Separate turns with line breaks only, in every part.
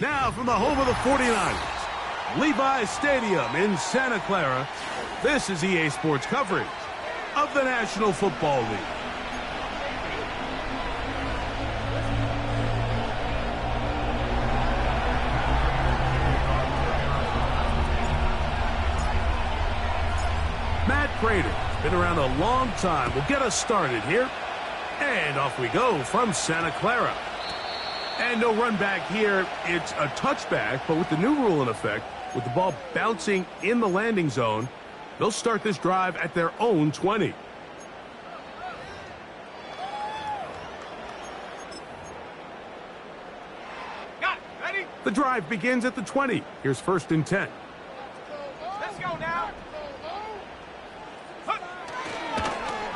Now from the home of the 49ers, Levi's Stadium in Santa Clara, this is EA Sports coverage of the National Football League. Matt Prater, been around a long time, will get us started here. And off we go from Santa Clara. And no run back here. It's a touchback, but with the new rule in effect, with the ball bouncing in the landing zone, they'll start this drive at their own 20.
Got it. Ready?
The drive begins at the 20. Here's 1st and 10.
Let's go now.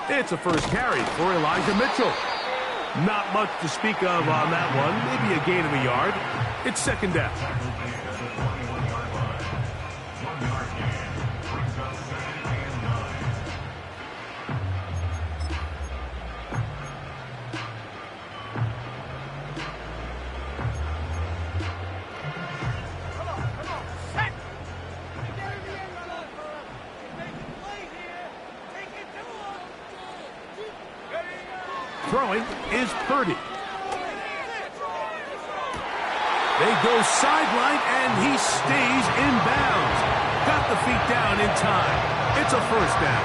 It's a first carry for Elijah Mitchell. Not much to speak of on that one. Maybe a gain of a yard. It's 2nd down. Throwing is Purdy. They go sideline, and he stays in bounds. Got the feet down in time. It's a 1st down.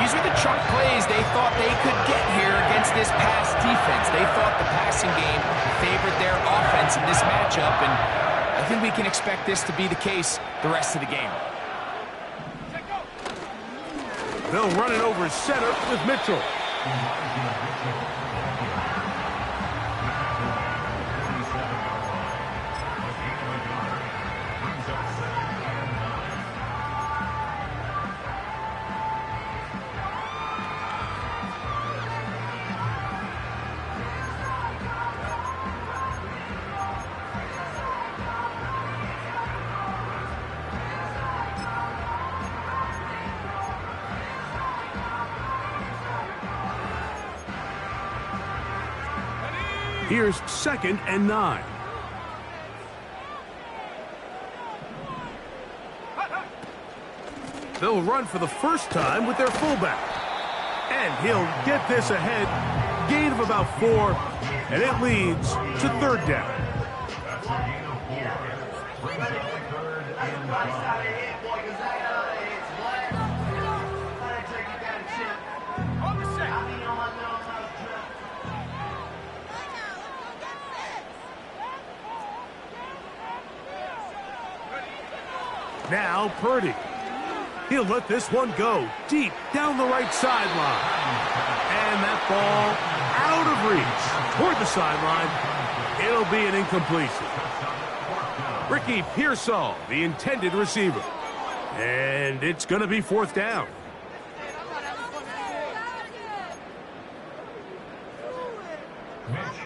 These are the chunk plays they thought they could get here against this pass defense. They thought the passing game favored their offense in this matchup, and I think we can expect this to be the case the rest of the game.
They'll run it over center with Mitchell. Here's 2nd and 9. They'll run for the first time with their fullback. And he'll get this ahead. Gain of about 4. And it leads to 3rd down. Now Purdy. He'll let this one go deep down the right sideline. And that ball out of reach toward the sideline. It'll be an incompletion. Ricky Pearsall, the intended receiver. And it's going to be 4th down.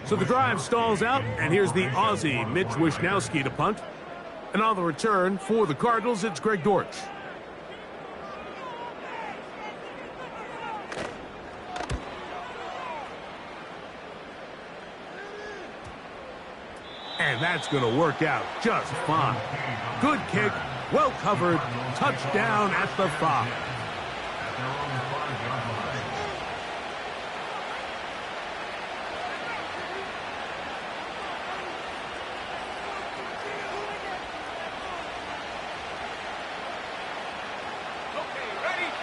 So the drive stalls out, and here's the Aussie Mitch Wishnowsky to punt. And on the return for the Cardinals, it's Greg Dortch. And that's going to work out just fine. Good kick, well covered, touchdown at the 5.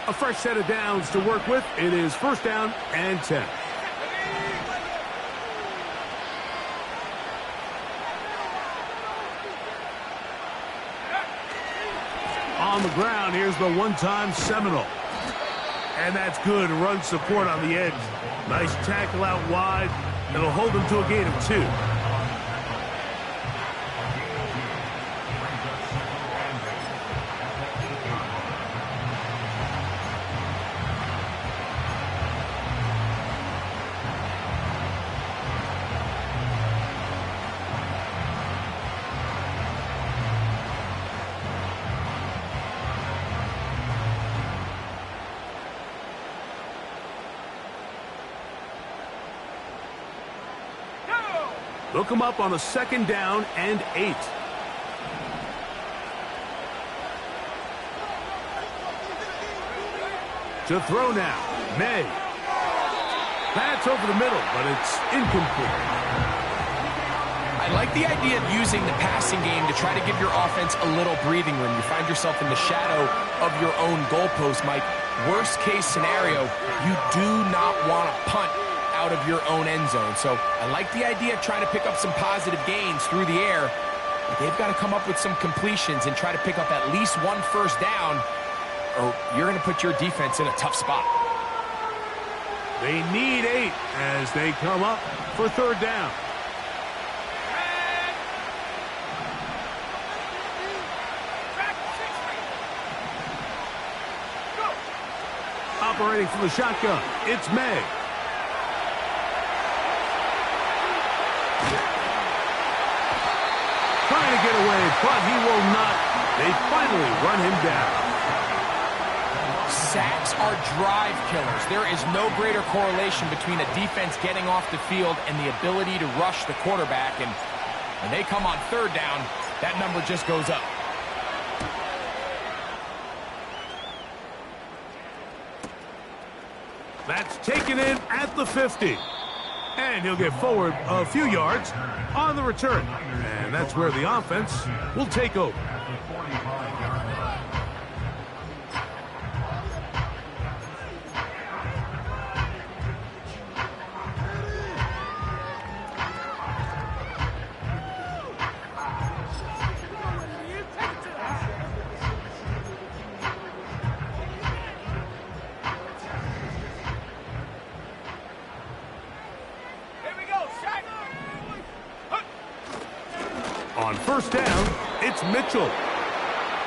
A fresh set of downs to work with. It is 1st down and 10. On the ground, here's the one-time Seminole. And that's good run support on the edge. Nice tackle out wide. It'll hold him to a gain of 2. They'll come up on a 2nd down and 8. To throw now, May. That's over the middle, but it's incomplete.
I like the idea of using the passing game to try to give your offense a little breathing room. You find yourself in the shadow of your own goalpost, Mike. Worst case scenario, you do not want to punt out of your own end zone. So I like the idea of trying to pick up some positive gains through the air. But they've got to come up with some completions and try to pick up at least 1 first down, or you're going to put your defense in a tough spot.
They need 8 as they come up for 3rd down. Operating from the shotgun, it's May. Trying to get away, but he will not. They finally run him down.
Sacks are drive killers. There is no greater correlation between a defense getting off the field and the ability to rush the quarterback. And when they come on 3rd down, that number just goes up.
That's taken in at the 50. And he'll get forward a few yards on the return. And that's where the offense will take over. On 1st down, it's Mitchell.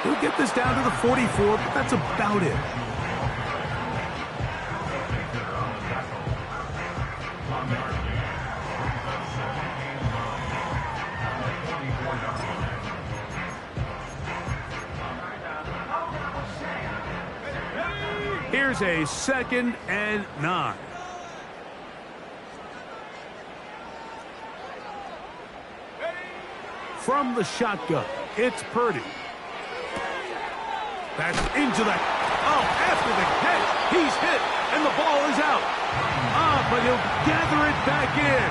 He'll get this down to the 44, but that's about it. Here's a 2nd and 9. From the shotgun, it's Purdy. That's into that. Oh, after the catch, he's hit, and the ball is out. But he'll gather it back in.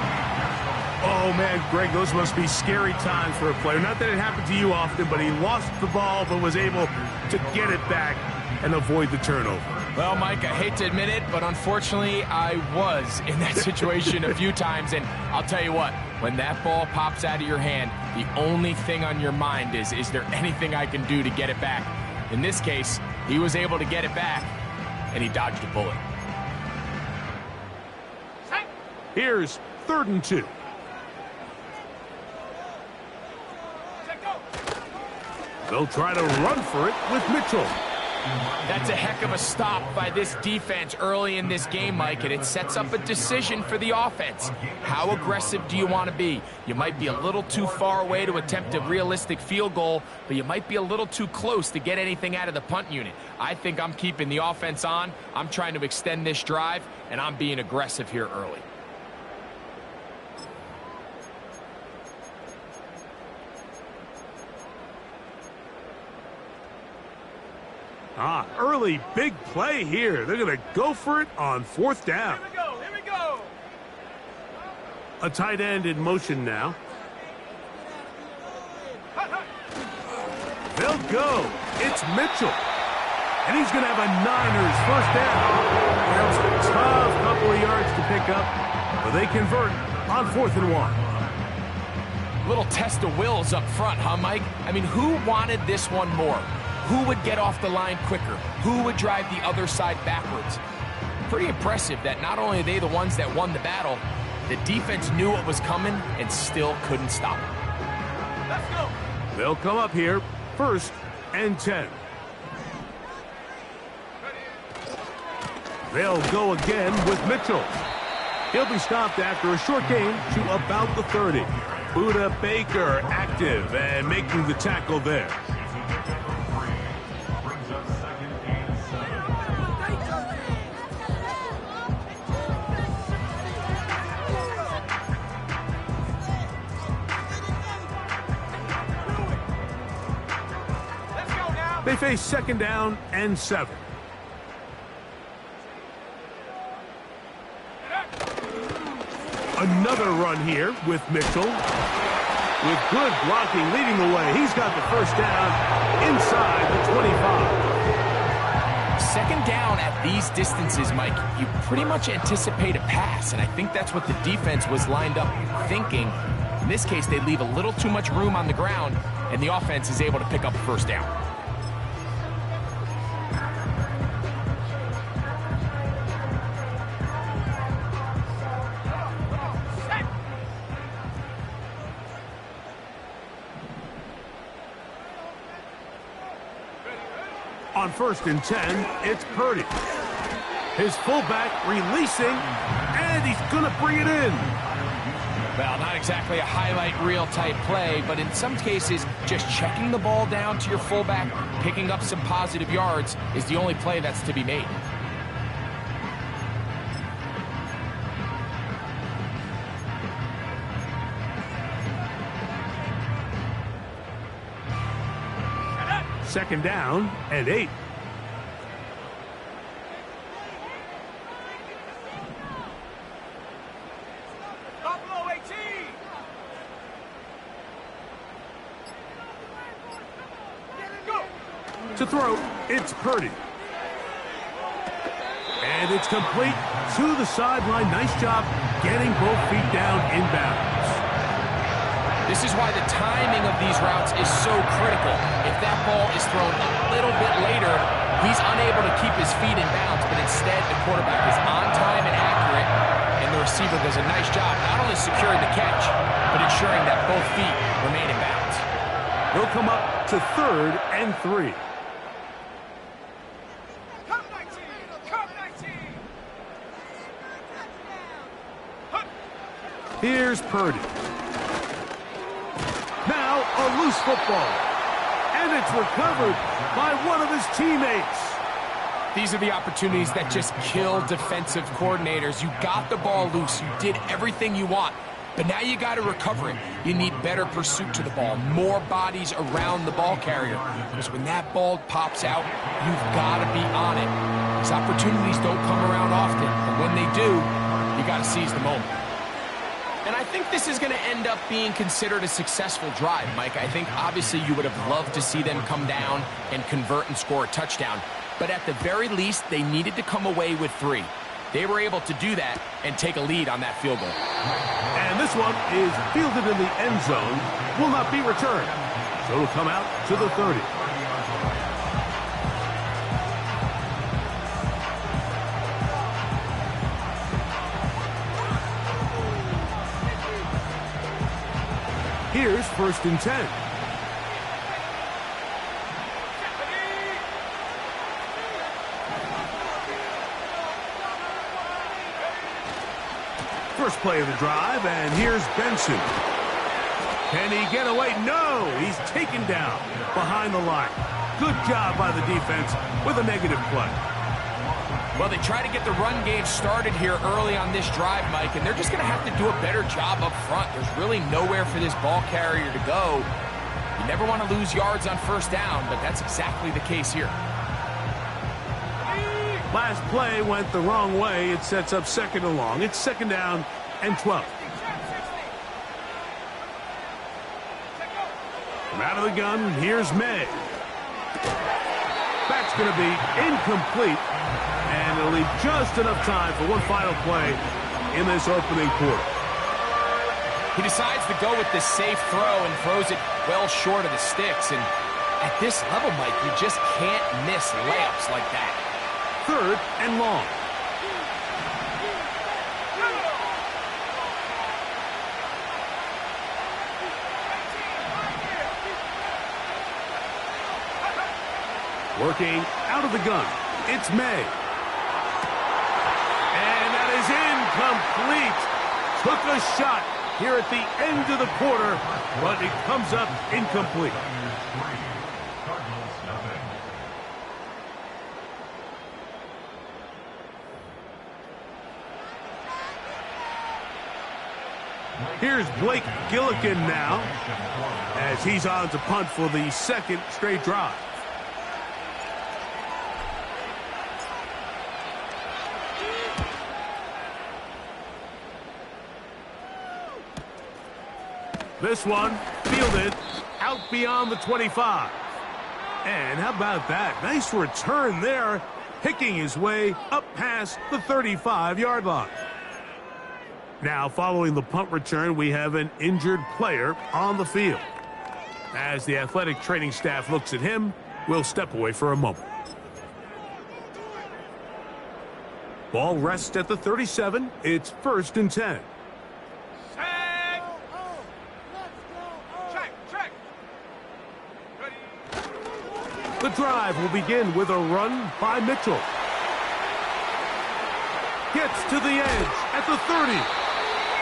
Oh, man, Greg, those must be scary times for a player. Not that it happened to you often, but he lost the ball but was able to get it back and avoid the turnover.
Well, Mike, I hate to admit it, but unfortunately, I was in that situation a few times. And I'll tell you what, when that ball pops out of your hand, the only thing on your mind is there anything I can do to get it back? In this case, he was able to get it back, and he dodged a bullet.
Here's 3rd and 2. They'll try to run for it with Mitchell.
That's a heck of a stop by this defense early in this game, Mike, and it sets up a decision for the offense. How aggressive do you want to be? You might be a little too far away to attempt a realistic field goal, but you might be a little too close to get anything out of the punt unit. I think I'm keeping the offense on. I'm trying to extend this drive, and I'm being aggressive here early.
Early big play here. They're going to go for it on 4th down.
Here we go.
A tight end in motion now. They'll go. It's Mitchell. And he's going to have a Niners 1st down. That was a tough couple of yards to pick up, but they convert on 4th and 1.
Little test of wills up front, huh, Mike? I mean, who wanted this one more? Who would get off the line quicker? Who would drive the other side backwards? Pretty impressive that not only are they the ones that won the battle, the defense knew what was coming and still couldn't stop it.
Let's go.
They'll come up here 1st and 10. They'll go again with Mitchell. He'll be stopped after a short gain to about the 30. Buda Baker active and making the tackle there. They face 2nd down and 7. Another run here with Mitchell. With good blocking leading the way. He's got the 1st down inside the 25.
2nd down at these distances, Mike, you pretty much anticipate a pass, and I think that's what the defense was lined up thinking. In this case, they leave a little too much room on the ground, and the offense is able to pick up a 1st down.
On 1st and 10, it's Purdy. His fullback releasing, and he's going to bring it in.
Well, not exactly a highlight reel type play, but in some cases, just checking the ball down to your fullback, picking up some positive yards is the only play that's to be made.
Second down and 8.
Buffalo 18. Go.
To throw, it's Purdy. And it's complete to the sideline. Nice job getting both feet down inbounds.
This is why the timing of these routes is so critical. If that ball is thrown a little bit later, he's unable to keep his feet in bounds, but instead the quarterback is on time and accurate, and the receiver does a nice job not only securing the catch, but ensuring that both feet remain in bounds.
They'll come up to 3rd and 3.
Come 19. Come 19.
Here's Purdy. Now a loose football. And it's recovered by one of his teammates.
These are the opportunities that just kill defensive coordinators. You got the ball loose. You did everything you want. But now you got to recover it. You need better pursuit to the ball, more bodies around the ball carrier. Because when that ball pops out, you've got to be on it. These opportunities don't come around often. And when they do, you got to seize the moment. And I think this is going to end up being considered a successful drive, Mike. I think obviously you would have loved to see them come down and convert and score a touchdown. But at the very least, they needed to come away with 3. They were able to do that and take a lead on that field goal.
And this one is fielded in the end zone. Will not be returned. So it'll come out to the 30. Here's 1st and 10. First play of the drive, and here's Benson. Can he get away? No, he's taken down behind the line. Good job by the defense with a negative play.
Well, they try to get the run game started here early on this drive, Mike, and they're just going to have to do a better job up front. There's really nowhere for this ball carrier to go. You never want to lose yards on 1st down, but that's exactly the case here.
Last play went the wrong way. It sets up 2nd and long. It's 2nd down and 12. From out of the gun, here's May. That's going to be incomplete. And it'll leave just enough time for one final play in this opening quarter.
He decides to go with the safe throw and throws it well short of the sticks. And at this level, Mike, you just can't miss layups like that.
3rd and long. Working out of the gun, it's May. And that is incomplete. Took a shot here at the end of the quarter, but it comes up incomplete. Here's Blake Gillikin now, as he's on to punt for the 2nd straight drive. This one fielded out beyond the 25. And how about that? Nice return there, picking his way up past the 35-yard line. Now, following the punt return, we have an injured player on the field. As the athletic training staff looks at him, we'll step away for a moment. Ball rests at the 37. It's 1st and 10.
Set. Check. Ready.
The drive will begin with a run by Mitchell. Gets to the edge at the 30.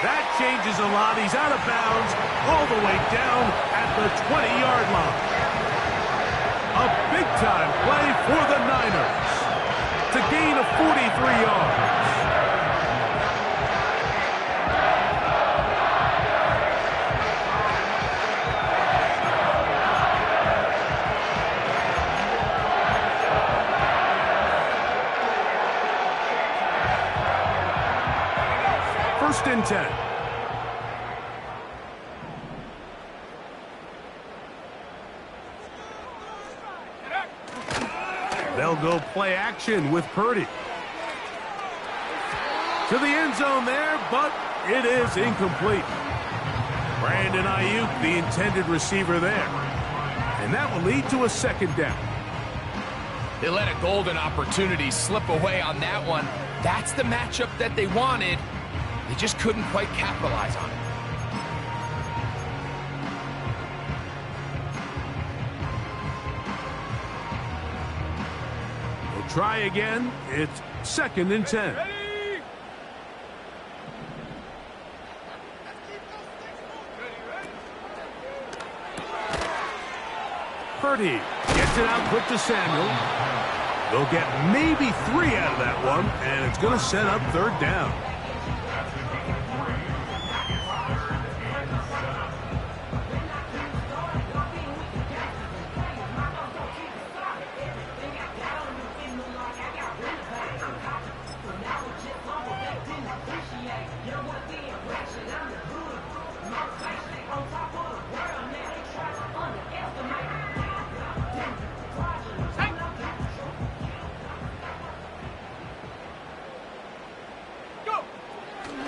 That changes a lot. He's out of bounds all the way down at the 20-yard line. A big-time play for the Niners to gain of 43 yards. First and 10. They'll go play action with Purdy. To the end zone there, but it is incomplete. Brandon Ayuk, the intended receiver there. And that will lead to a 2nd down.
They let a golden opportunity slip away on that one. That's the matchup that they wanted. They just couldn't quite capitalize on it.
We'll try again. It's 2nd and 10.
Ready.
Purdy gets it out quick to Samuel. They'll get maybe 3 out of that one, and it's going to set up 3rd down.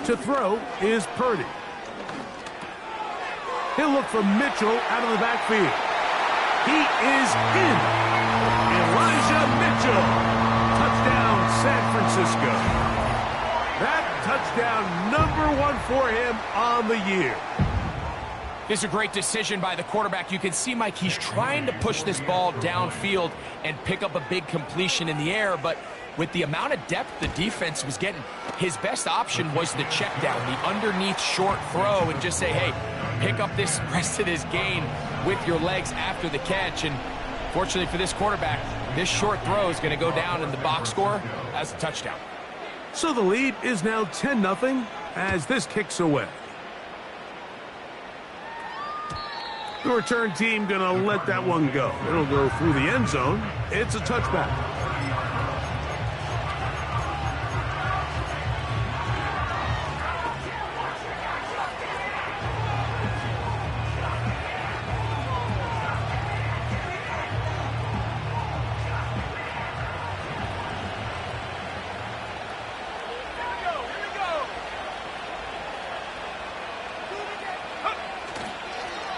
To throw is Purdy. He'll look for Mitchell out of the backfield. He is in. Elijah Mitchell. Touchdown, San Francisco. That touchdown #1 for him on the year.
This is a great decision by the quarterback. You can see, Mike, he's trying to push this ball downfield and pick up a big completion in the air, but with the amount of depth the defense was getting, his best option was the check down, the underneath short throw, and just say, hey, pick up this rest of this gain with your legs after the catch. And fortunately for this quarterback, this short throw is going to go down in the box score as a touchdown.
So the lead is now 10-0 as this kicks away. The return team going to let that one go. It'll go through the end zone. It's a touchback.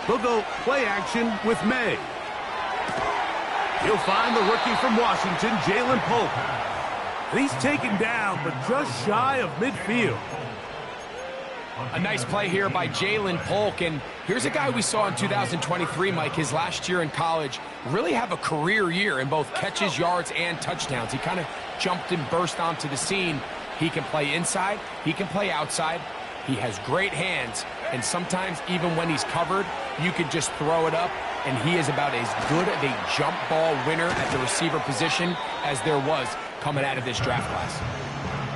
They'll go play action with May. He'll find the rookie from Washington, Jalen Polk. And he's taken down, but just shy of midfield.
A nice play here by Jalen Polk, and here's a guy we saw in 2023, Mike, his last year in college, really have a career year in both catches, yards, and touchdowns. He kind of jumped and burst onto the scene. He can play inside, he can play outside. He has great hands, and sometimes even when he's covered, you can just throw it up, and he is about as good of a jump ball winner at the receiver position as there was coming out of this draft class.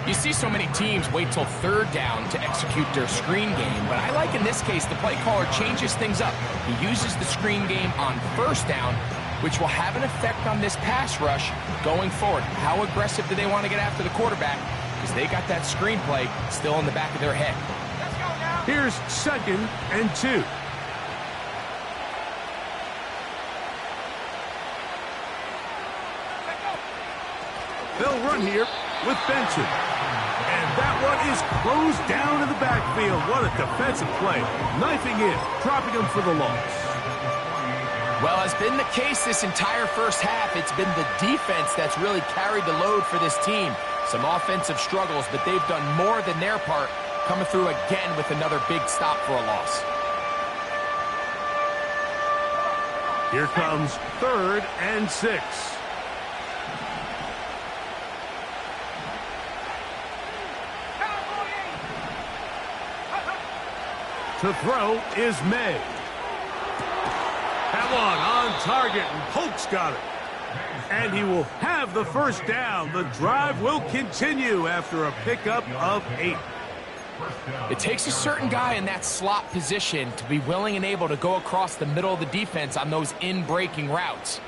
You see so many teams wait till 3rd down to execute their screen game, but I like in this case the play caller changes things up. He uses the screen game on 1st down, which will have an effect on this pass rush going forward. How aggressive do they want to get after the quarterback? Because they got that screen play still in the back of their head.
Here's 2nd and 2. They'll run here with Benson. And that one is closed down in the backfield. What a defensive play. Knifing in, dropping him for the loss.
Well, as been the case this entire first half, it's been the defense that's really carried the load for this team. Some offensive struggles, but they've done more than their part, coming through again with another big stop for a loss.
Here comes 3rd and 6. To throw is May. That one on target, and Polk's got it. And he will have the first down. The drive will continue after a pickup of 8.
It takes a certain guy in that slot position to be willing and able to go across the middle of the defense on those in-breaking routes.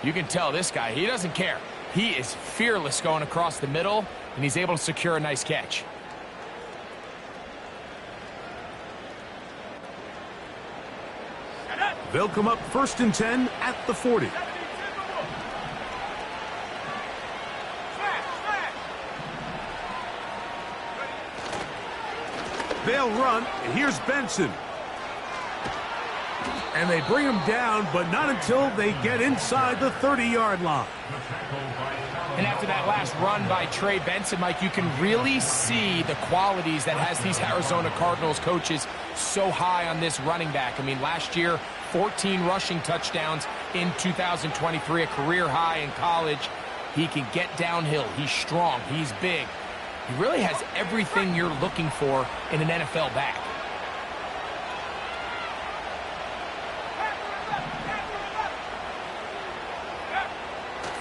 You can tell this guy, he doesn't care. He is fearless going across the middle, and he's able to secure a nice catch.
They'll come up 1st and 10 at the 40. They'll run. Here's Benson. And they bring him down, but not until they get inside the 30-yard line.
And after that last run by Trey Benson, Mike, you can really see the qualities that has these Arizona Cardinals coaches so high on this running back. I mean, last year, 14 rushing touchdowns in 2023, a career high in college. He can get downhill. He's strong. He's big. He really has everything you're looking for in an NFL back.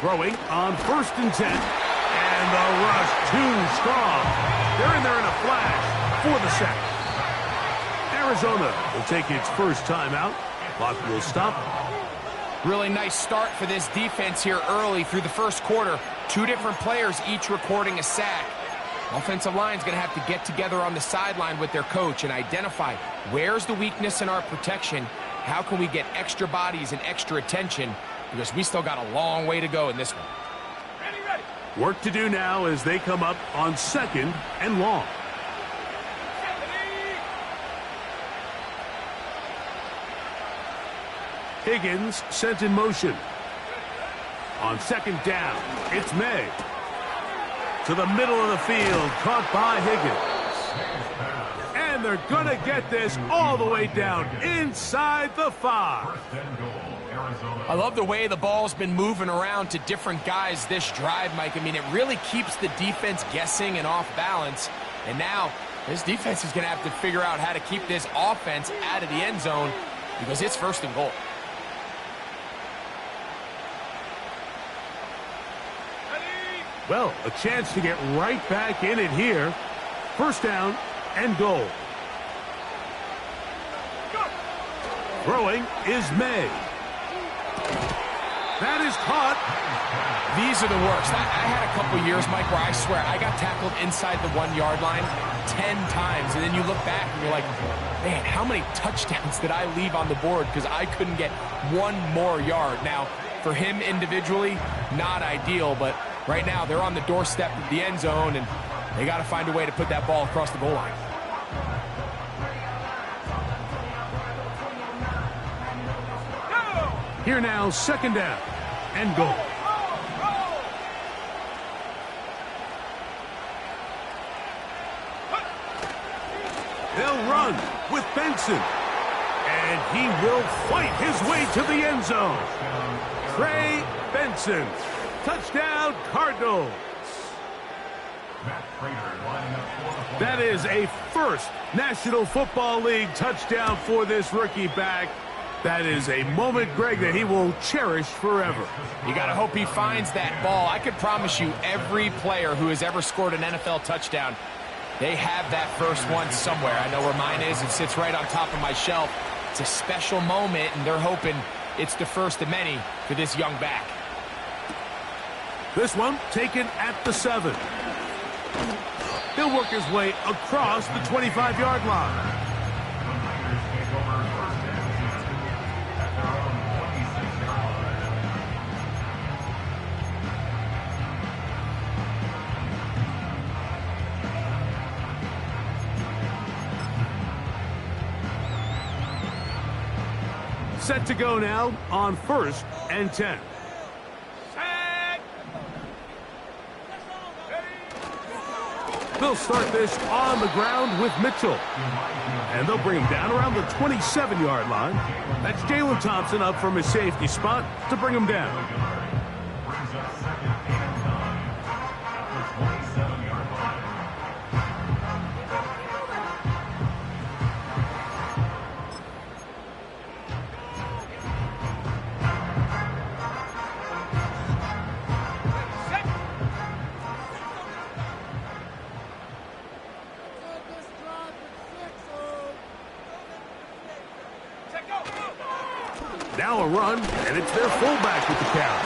Throwing on 1st and 10. And the rush too strong. They're in there in a flash for the sack. Arizona will take its first timeout. Clock will stop.
Really nice start for this defense here early through the first quarter. 2 different players each recording a sack. Offensive line's going to have to get together on the sideline with their coach and identify where's the weakness in our protection. How can we get extra bodies and extra attention? Because we still got a long way to go in this one.
Work to do now as they come up on 2nd and long. Higgins sent in motion. On 2nd down, it's May. To the middle of the field, caught by Higgins. And they're going to get this all the way down inside the 5.
I love the way the ball's been moving around to different guys this drive, Mike. I mean, it really keeps the defense guessing and off balance. And now this defense is going to have to figure out how to keep this offense out of the end zone because it's 1st and goal.
Well, a chance to get right back in it here. 1st down and goal. Throwing is May. That is caught.
These are the worst. I had a couple years, Mike, where I swear I got tackled inside the 1-yard line 10 times. And then you look back and you're like, man, how many touchdowns did I leave on the board because I couldn't get one more yard? Now, for him individually, not ideal, but right now they're on the doorstep of the end zone, and they got to find a way to put that ball across the goal line.
Here now, 2nd down and goal. They'll run with Benson. And he will fight his way to the end zone. Trey Benson. Touchdown, Cardinals. That is a first National Football League touchdown for this rookie back. That is a moment, Greg, that he will cherish forever.
You got to hope he finds that ball. I could promise you every player who has ever scored an NFL touchdown, they have that first one somewhere. I know where mine is. It sits right on top of my shelf. It's a special moment, and they're hoping it's the first of many for this young back.
This one taken at the 7. He'll work his way across the 25-yard line. Set to go now on 1st and 10.
Set.
They'll start this on the ground with Mitchell. And they'll bring him down around the 27-yard line. That's Jalen Thompson up from his safety spot to bring him down. Now a run, and it's their fullback with the count.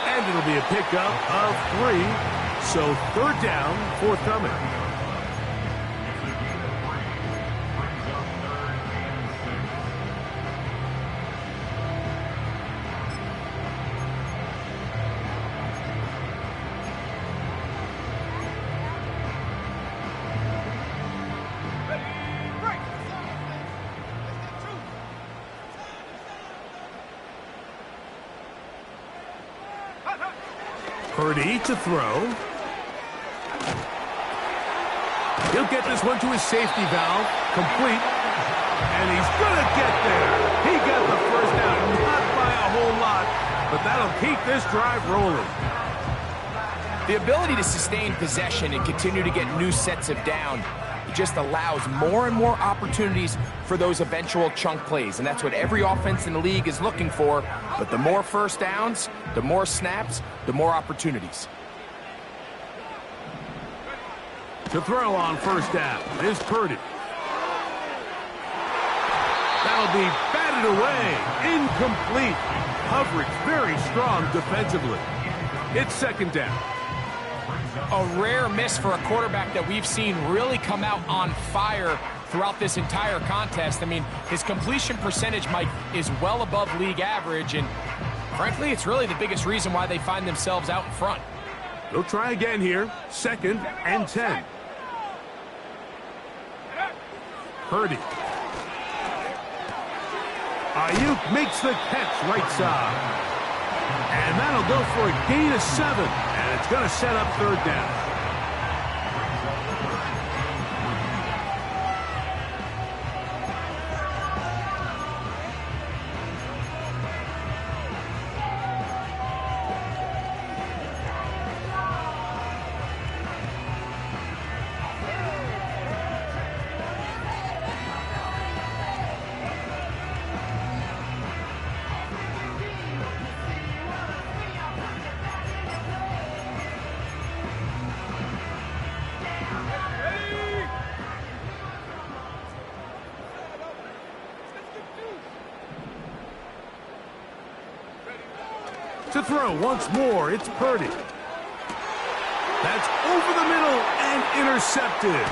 And it'll be a pickup of 3, so 3rd down forthcoming. Purdy to throw. He'll get this one to his safety valve, complete. And he's going to get there. He got the first down, not by a whole lot, but that'll keep this drive rolling.
The ability to sustain possession and continue to get new sets of down just allows more and more opportunities for those eventual chunk plays, and that's what every offense in the league is looking for. But the more first downs, the more snaps, the more opportunities.
To throw on 1st down is Purdy. That'll be batted away, incomplete. Coverage very strong defensively. It's 2nd down.
A rare miss for a quarterback that we've seen really come out on fire throughout this entire contest. I mean, his completion percentage, Mike, is well above league average, and frankly, it's really the biggest reason why they find themselves out in front.
They'll try again here, 2nd and 10. Purdy. Ayuk makes the catch right side. And that'll go for a gain of 7. And it's going to set up 3rd down. To throw once more, it's Purdy. That's over the middle and intercepted.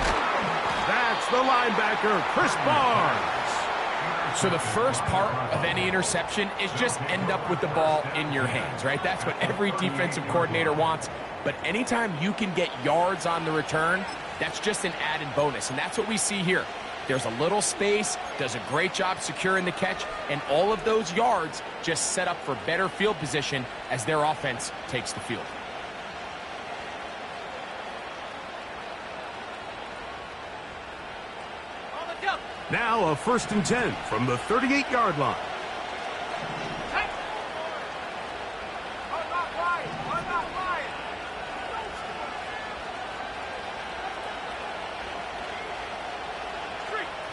That's the linebacker, Chris Barnes.
So the first part of any interception is just end up with the ball in your hands, right? That's what every defensive coordinator wants. But anytime you can get yards on the return, that's just an added bonus. And that's what we see here. There's a little space, does a great job securing the catch, and all of those yards just set up for better field position as their offense takes the field.
Now a 1st and 10 from the 38-yard line.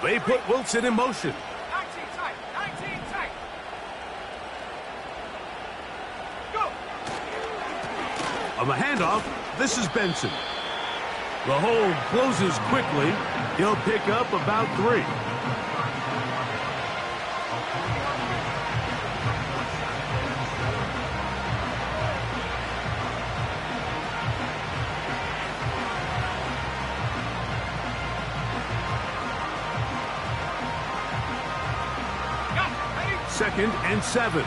They put Wilson in motion.
19 tight. 19 tight. Go.
On the handoff, this is Benson. The hold closes quickly. He'll pick up about 3. Second and 7.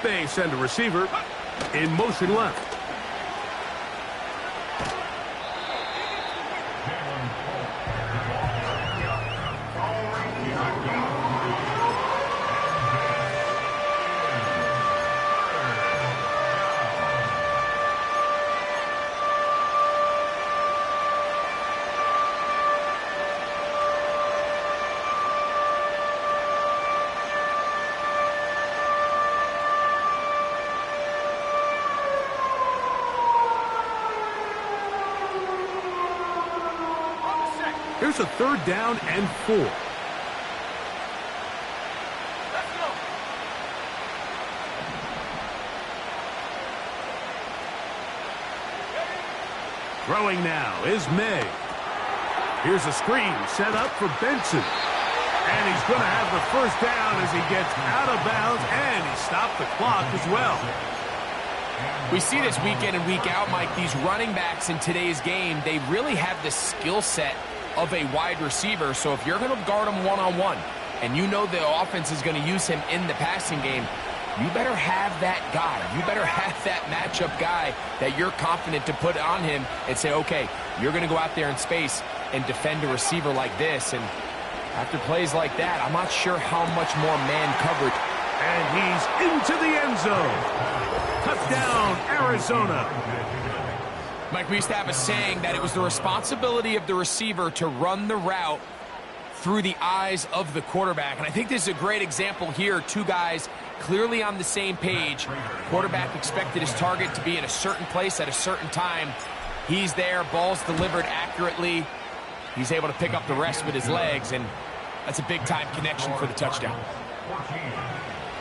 They send a receiver. In motion left. Here's a 3rd down and 4.
Let's go.
Throwing now is May. Here's a screen set up for Benson. And he's going to have the 1st down as he gets out of bounds, and he stopped the clock as well.
We see this week in and week out, Mike, these running backs in today's game, they really have the skill set of a wide receiver. So if you're going to guard him one-on-one and you know the offense is going to use him in the passing game, you better have that guy. You better have that matchup guy that you're confident to put on him and say, okay, you're going to go out there in space and defend a receiver like this. And after plays like that, I'm not sure how much more man coverage.
And he's into the end zone. Touchdown, Arizona.
Mike, we used to have a saying that it was the responsibility of the receiver to run the route through the eyes of the quarterback. And I think this is a great example here. 2 guys clearly on the same page. Quarterback expected his target to be in a certain place at a certain time. He's there, ball's delivered accurately. He's able to pick up the rest with his legs, and that's a big-time connection for the touchdown.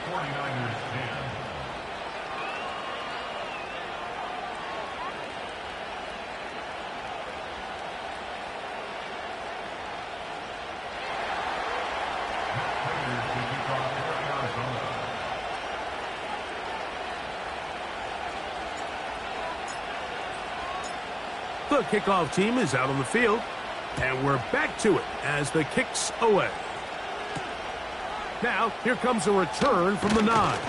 49ers 10.
The kickoff team is out on the field, and we're back to it as the kick's away. Now, here comes a return from the 9.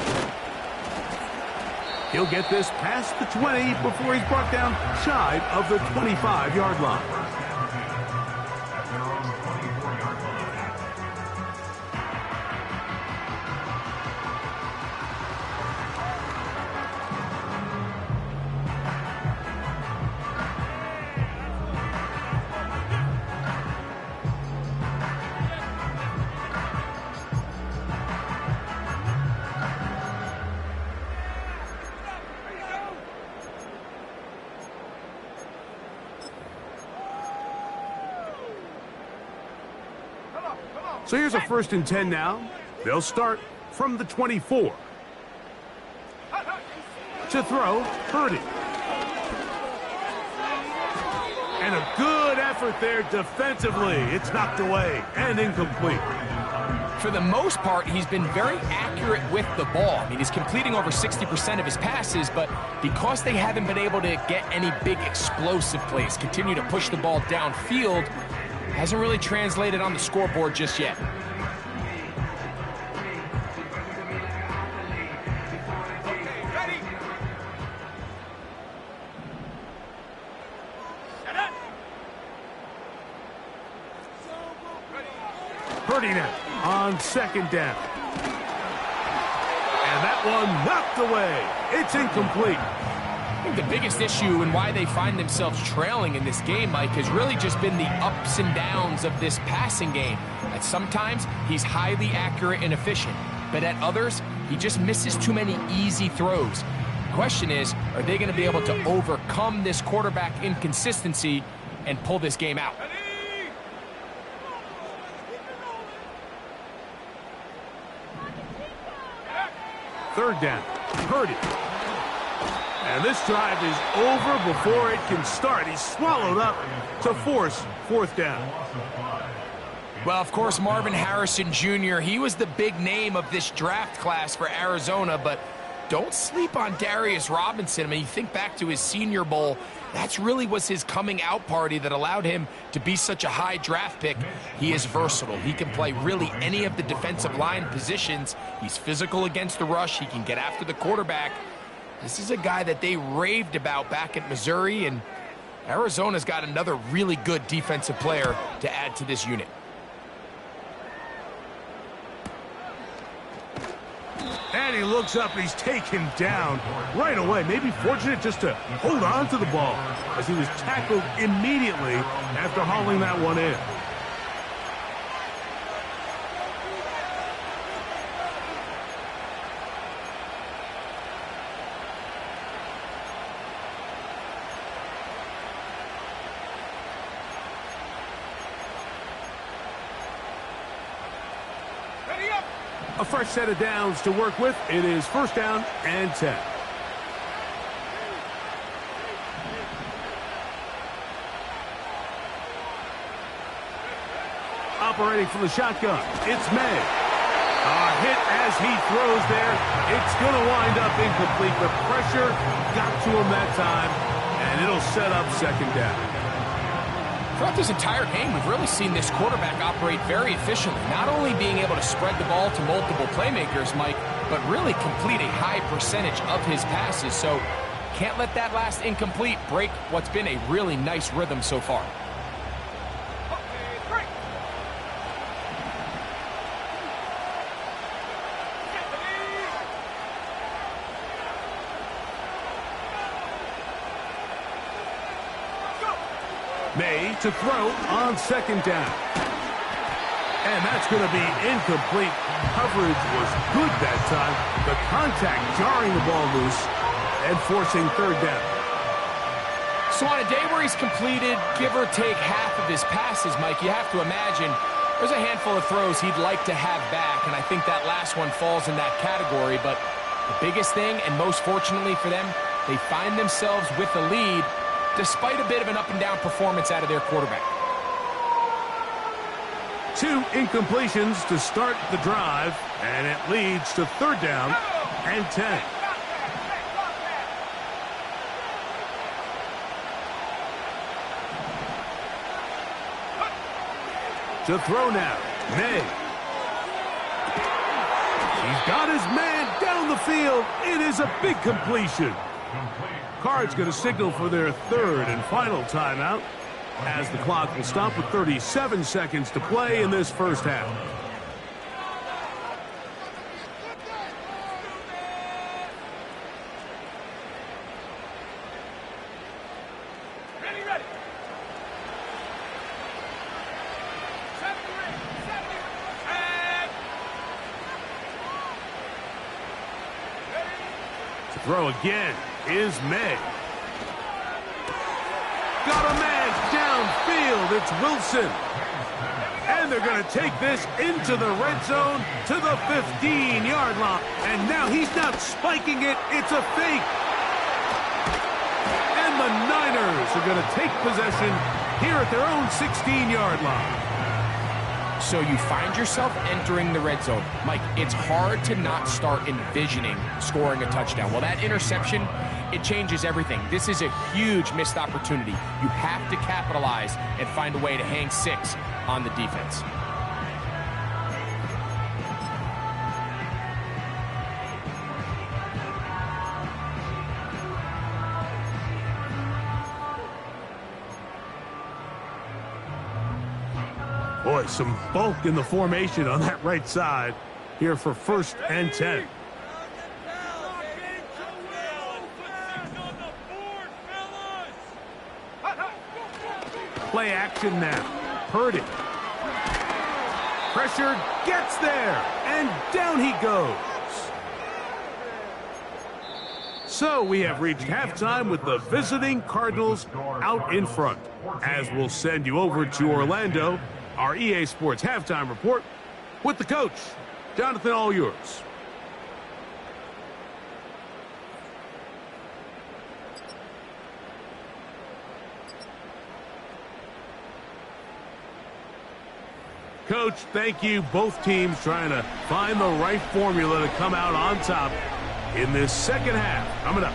He'll get this past the 20 before he's brought down shy of the 25-yard line. So here's a 1st and 10 now. They'll start from the 24. To throw, Purdy. And a good effort there defensively. It's knocked away and incomplete.
For the most part, he's been very accurate with the ball. I mean, he's completing over 60% of his passes, but because they haven't been able to get any big explosive plays, continue to push the ball downfield, hasn't really translated on the scoreboard just yet.
Okay, ready. Set up.
Purdy now on 2nd down. And that one knocked away. It's incomplete.
I think the biggest issue and why they find themselves trailing in this game, Mike, has really just been the ups and downs of this passing game. At sometimes, he's highly accurate and efficient, but at others, he just misses too many easy throws. The question is, are they going to be able to overcome this quarterback inconsistency and pull this game out?
3rd down, Purdy. And this drive is over before it can start. He's swallowed up to force 4th down.
Well, of course, Marvin Harrison Jr., he was the big name of this draft class for Arizona, but don't sleep on Darius Robinson. I mean, you think back to his Senior Bowl, that really was his coming out party that allowed him to be such a high draft pick. He is versatile. He can play really any of the defensive line positions. He's physical against the rush. He can get after the quarterback. This is a guy that they raved about back at Missouri, and Arizona's got another really good defensive player to add to this unit.
And he looks up, and he's taken down right away. Maybe fortunate just to hold on to the ball as he was tackled immediately after hauling that one in. A fresh set of downs to work with. It is first down and 10. Operating from the shotgun, it's May. A hit as he throws there. It's going to wind up incomplete, but pressure got to him that time, and it'll set up second down.
Throughout this entire game, we've really seen this quarterback operate very efficiently, not only being able to spread the ball to multiple playmakers, Mike, but really complete a high percentage of his passes. So can't let that last incomplete break what's been a really nice rhythm so far.
May to throw on second down. And that's going to be incomplete. Coverage was good that time. The contact jarring the ball loose and forcing third down.
So on a day where he's completed, give or take half of his passes, Mike, you have to imagine there's a handful of throws he'd like to have back, and I think that last one falls in that category. But the biggest thing, and most fortunately for them, they find themselves with the lead despite a bit of an up-and-down performance out of their quarterback.
2 incompletions to start the drive, and it leads to third down and 10. To throw now, May. He's got his man down the field. It is a big completion. Cards going to signal for their third and final timeout as the clock will stop with 37 seconds to play in this first half.
Ready.
To throw again is May. Got a man downfield. It's Wilson. And they're going to take this into the red zone to the 15-yard line. And now he's not spiking it. It's a fake. And the Niners are going to take possession here at their own 16-yard line.
So you find yourself entering the red zone. Mike, it's hard to not start envisioning scoring a touchdown. Well, that interception, it changes everything. This is a huge missed opportunity. You have to capitalize and find a way to hang 6 on the defense.
Boy, some bulk in the formation on that right side here for first and 10. Play action now. Purdy. Pressure gets there, and down he goes. So we have reached halftime with the visiting Cardinals out in front. As we'll send you over to Orlando, our EA Sports halftime report with the coach. Jonathan, all yours. Coach, thank you. Both teams trying to find the right formula to come out on top in this second half. Coming up.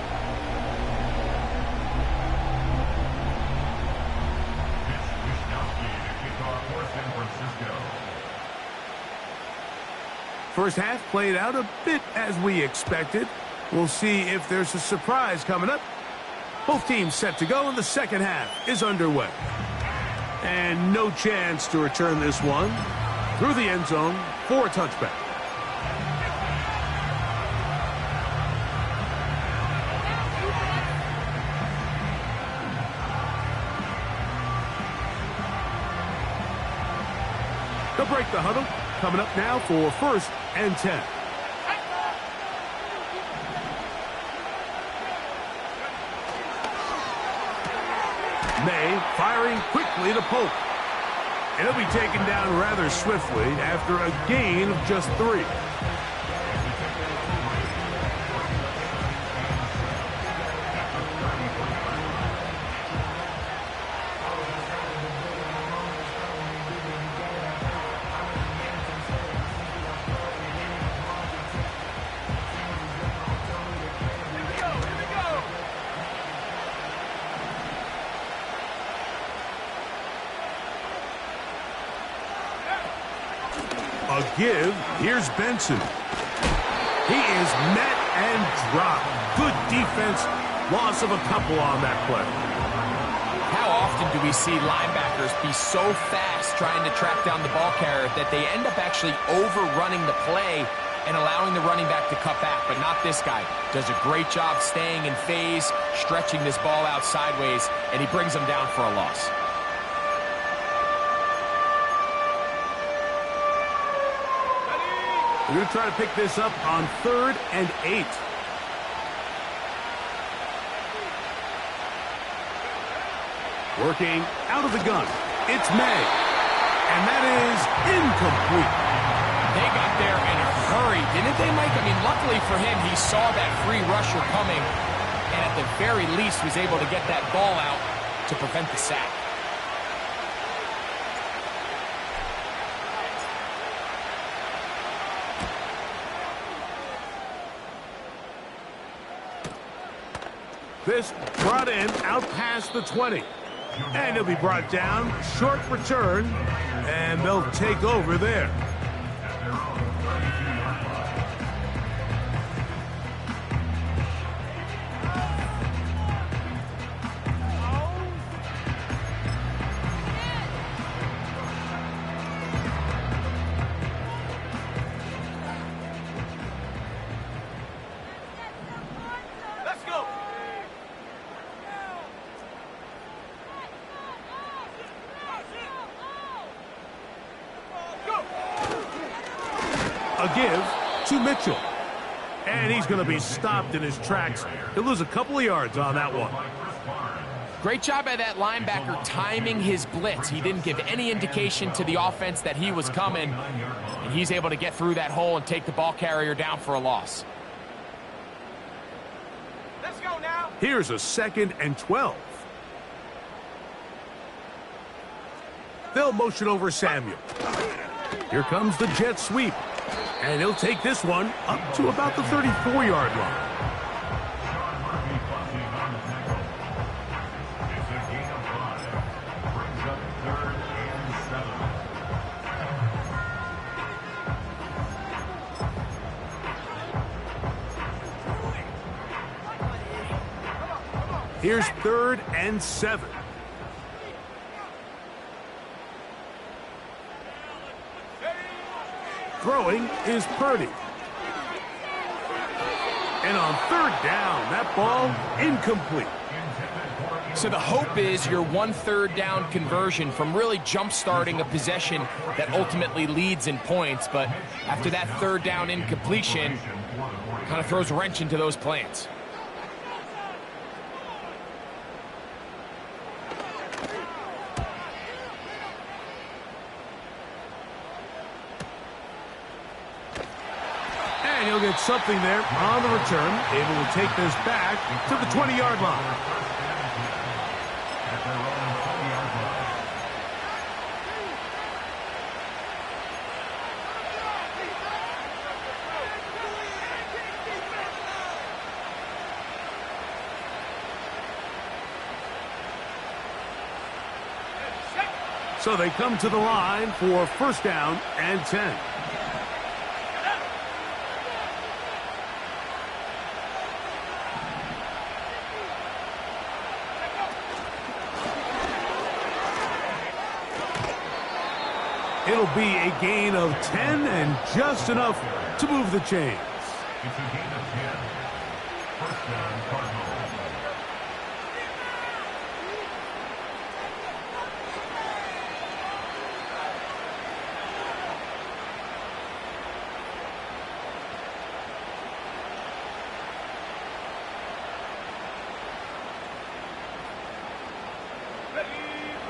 First half played out a bit as we expected. We'll see if there's a surprise coming up. Both teams set to go, and the second half is underway. And no chance to return this one through the end zone for a touchback. They'll break the huddle. Coming up now for 1st and 10. May firing quickly to Polk. And he'll be taken down rather swiftly after a gain of just 3. A give. Here's Benson. He is met and dropped. Good defense. Loss of a couple on that play.
How often do we see linebackers be so fast trying to track down the ball carrier that they end up actually overrunning the play and allowing the running back to cut back? But not this guy. Does a great job staying in phase, stretching this ball out sideways, and he brings them down for a loss.
We're going to try to pick this up on 3rd and 8. Working out of the gun. It's May. And that is incomplete.
They got there in a hurry, didn't they, Mike? I mean, luckily for him, he saw that free rusher coming and at the very least was able to get that ball out to prevent the sack.
This brought in out past the 20. And he'll be brought down. Short return. And they'll take over there. A give to Mitchell. And he's going to be stopped in his tracks. He'll lose a couple of yards on that one.
Great job by that linebacker timing his blitz. He didn't give any indication to the offense that he was coming. And he's able to get through that hole and take the ball carrier down for a loss.
Let's go now.
Here's a 2nd and 12. They'll motion over Samuel. Here comes the jet sweep. And he'll take this one up to about the 34-yard line. Here's 3rd and 7. Throwing is Purdy. And on 3rd down, that ball incomplete.
So the hope is your 1/3 down conversion from really jump-starting a possession that ultimately leads in points. But after that 3rd down incompletion, kind of throws a wrench into those plans.
And he'll get something there on the return, able to take this back to the 20-yard line. So they come to the line for 1st down and 10. It'll be a gain of 10 and just enough to move the chains.
It's a gain of 10. First down, Cardinals.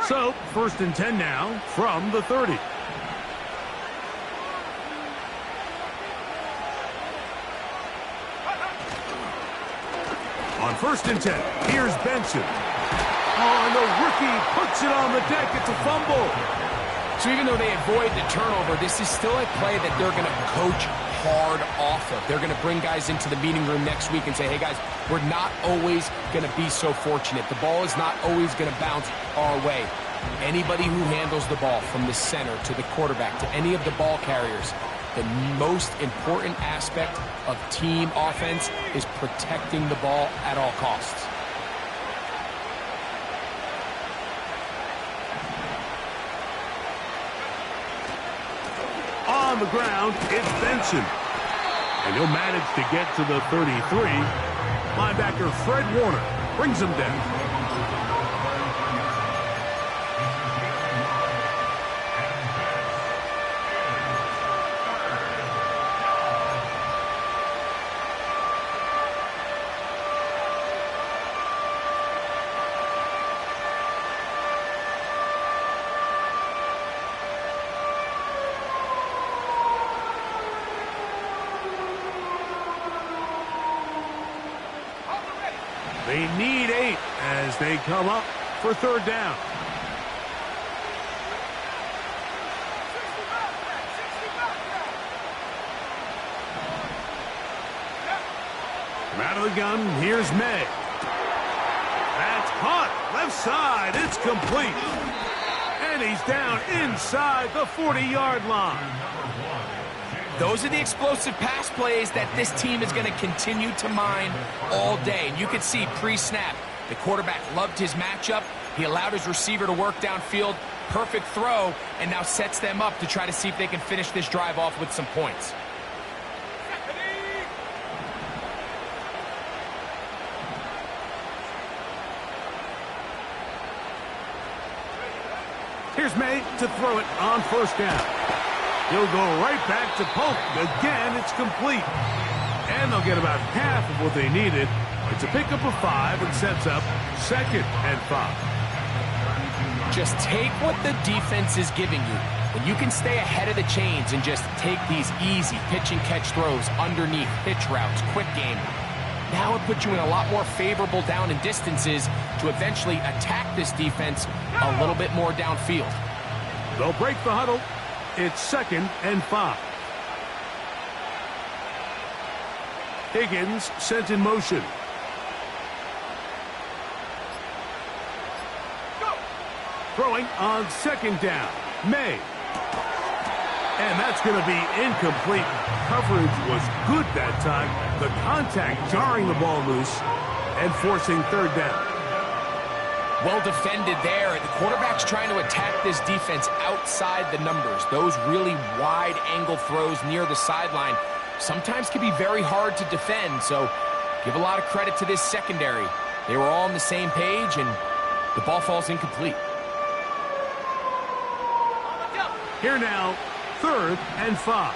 So, first and 10 now from the 30. On first and 10, here's Benson. Oh, and the rookie puts it on the deck. It's a fumble.
So even though they avoid the turnover, this is still a play that they're going to coach hard off of. They're going to bring guys into the meeting room next week and say, hey, guys, we're not always going to be so fortunate. The ball is not always going to bounce our way. Anybody who handles the ball from the center to the quarterback to any of the ball carriers, the most important aspect of team offense is protecting the ball at all costs.
On the ground, it's Benson. And he'll manage to get to the 33. Linebacker Fred Warner brings him down. They need 8 as they come up for third down. From out of the gun, here's May. That's caught. Left side. It's complete. And he's down inside the 40-yard line.
Those are the explosive pass plays that this team is going to continue to mine all day. And you can see pre-snap, the quarterback loved his matchup. He allowed his receiver to work downfield. Perfect throw, and now sets them up to try to see if they can finish this drive off with some points.
Here's May to throw it on first down. He'll go right back to Polk. Again, it's complete. And they'll get about half of what they needed. It's a pickup of 5 and sets up second and 5.
Just take what the defense is giving you. When you can stay ahead of the chains and just take these easy pitch and catch throws underneath, pitch routes, quick game, now it puts you in a lot more favorable down and distances to eventually attack this defense a little bit more downfield.
They'll break the huddle. It's second and 5. Higgins sent in motion. Throwing on second down. May. And that's going to be incomplete. Coverage was good that time. The contact jarring the ball loose and forcing third down.
Well defended there. The quarterback's trying to attack this defense outside the numbers. Those really wide angle throws near the sideline sometimes can be very hard to defend. So give a lot of credit to this secondary. They were all on the same page, and the ball falls incomplete.
Here now, third and 5.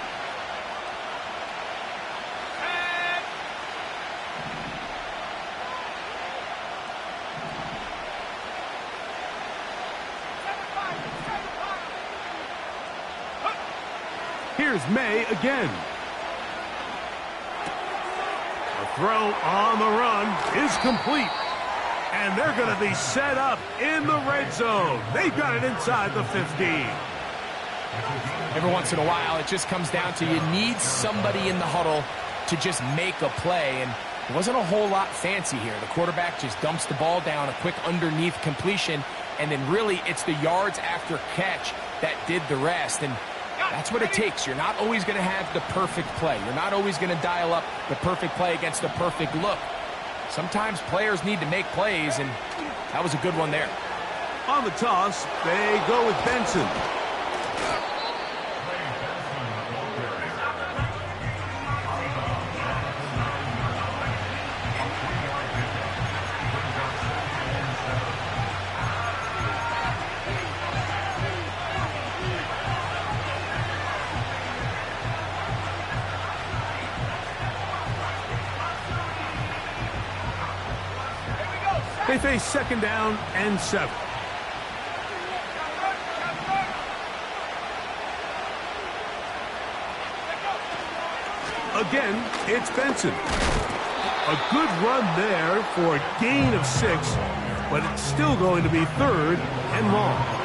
Here's May again. The throw on the run is complete. And they're going to be set up in the red zone. They've got it inside the 15.
Every once in a while, it just comes down to you need somebody in the huddle to just make a play. And it wasn't a whole lot fancy here. The quarterback just dumps the ball down, a quick underneath completion, and then really it's the yards after catch that did the rest. And that's what it takes. You're not always going to have the perfect play. You're not always going to dial up the perfect play against the perfect look. Sometimes players need to make plays, and that was a good one there.
On the toss, they go with Benson. face second down and 7. Again, it's Benson. A good run there for a gain of 6, but it's still going to be 3rd and long.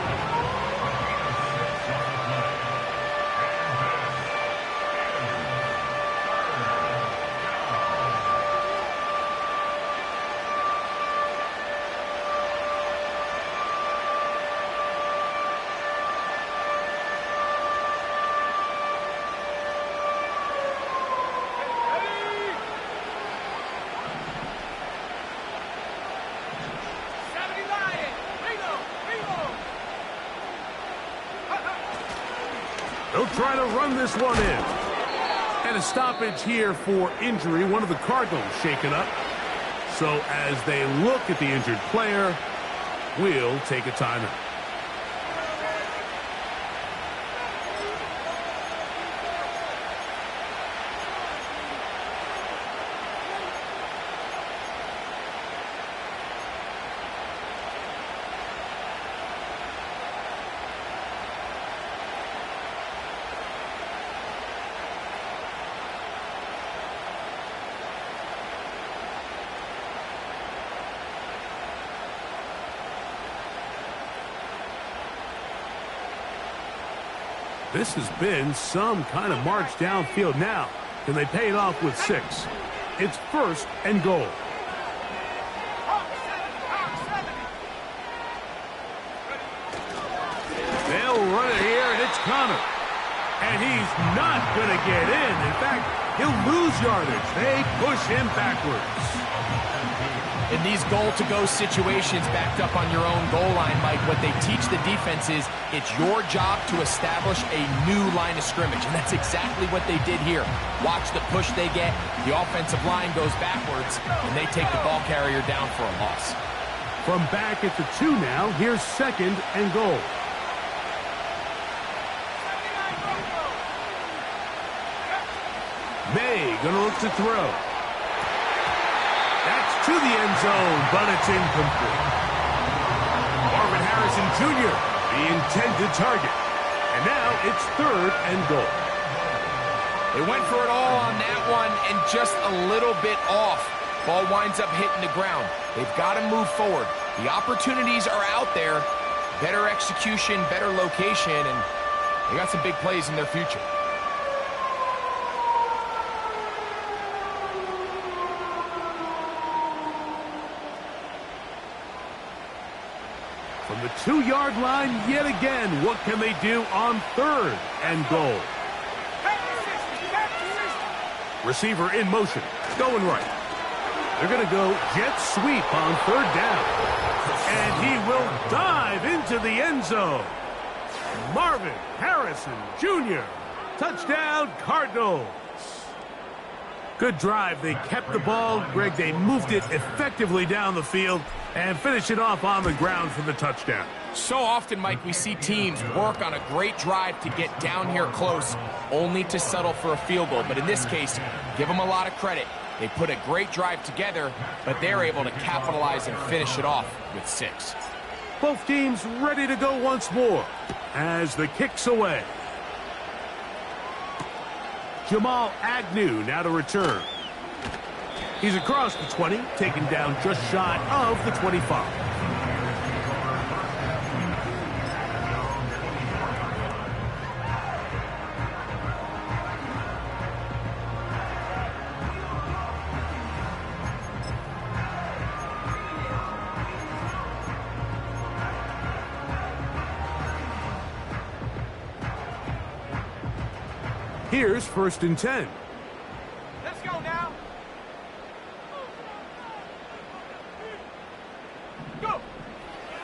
They'll try to run this one in. And a stoppage here for injury. One of the Cardinals shaken up. So as they look at the injured player, we'll take a timeout. This has been some kind of march downfield now. Can they pay it off with 6? It's 1st and goal. They'll run it here, and it's Connor. And he's not going to get in. In fact, he'll lose yardage. They push him backwards.
In these goal-to-go situations backed up on your own goal line, Mike, what they teach the defense is it's your job to establish a new line of scrimmage, and that's exactly what they did here. Watch the push they get. The offensive line goes backwards, and they take the ball carrier down for a loss.
From back at the 2 now, here's 2nd and goal. May gonna look to throw. That's to the end zone, but it's incomplete. Marvin Harrison Jr., the intended target. And now it's 3rd and goal.
They went for it all on that one and just a little bit off. Ball winds up hitting the ground. They've got to move forward. The opportunities are out there. Better execution, better location, and they got some big plays in their future.
From the 2-yard line yet again, what can they do on 3rd and goal? Receiver in motion, going right. They're going to go jet sweep on 3rd down. And he will dive into the end zone. Marvin Harrison Jr. Touchdown, Cardinals. Good drive. They kept the ball. Greg, they moved it effectively down the field and finished it off on the ground for the touchdown.
So often, Mike, we see teams work on a great drive to get down here close, only to settle for a field goal. But in this case, give them a lot of credit. They put a great drive together, but they're able to capitalize and finish it off with 6.
Both teams ready to go once more as the kick's away. Jamal Agnew now to return. He's across the 20, taken down just shy of the 25. Here's 1st and 10.
Let's go now. Go.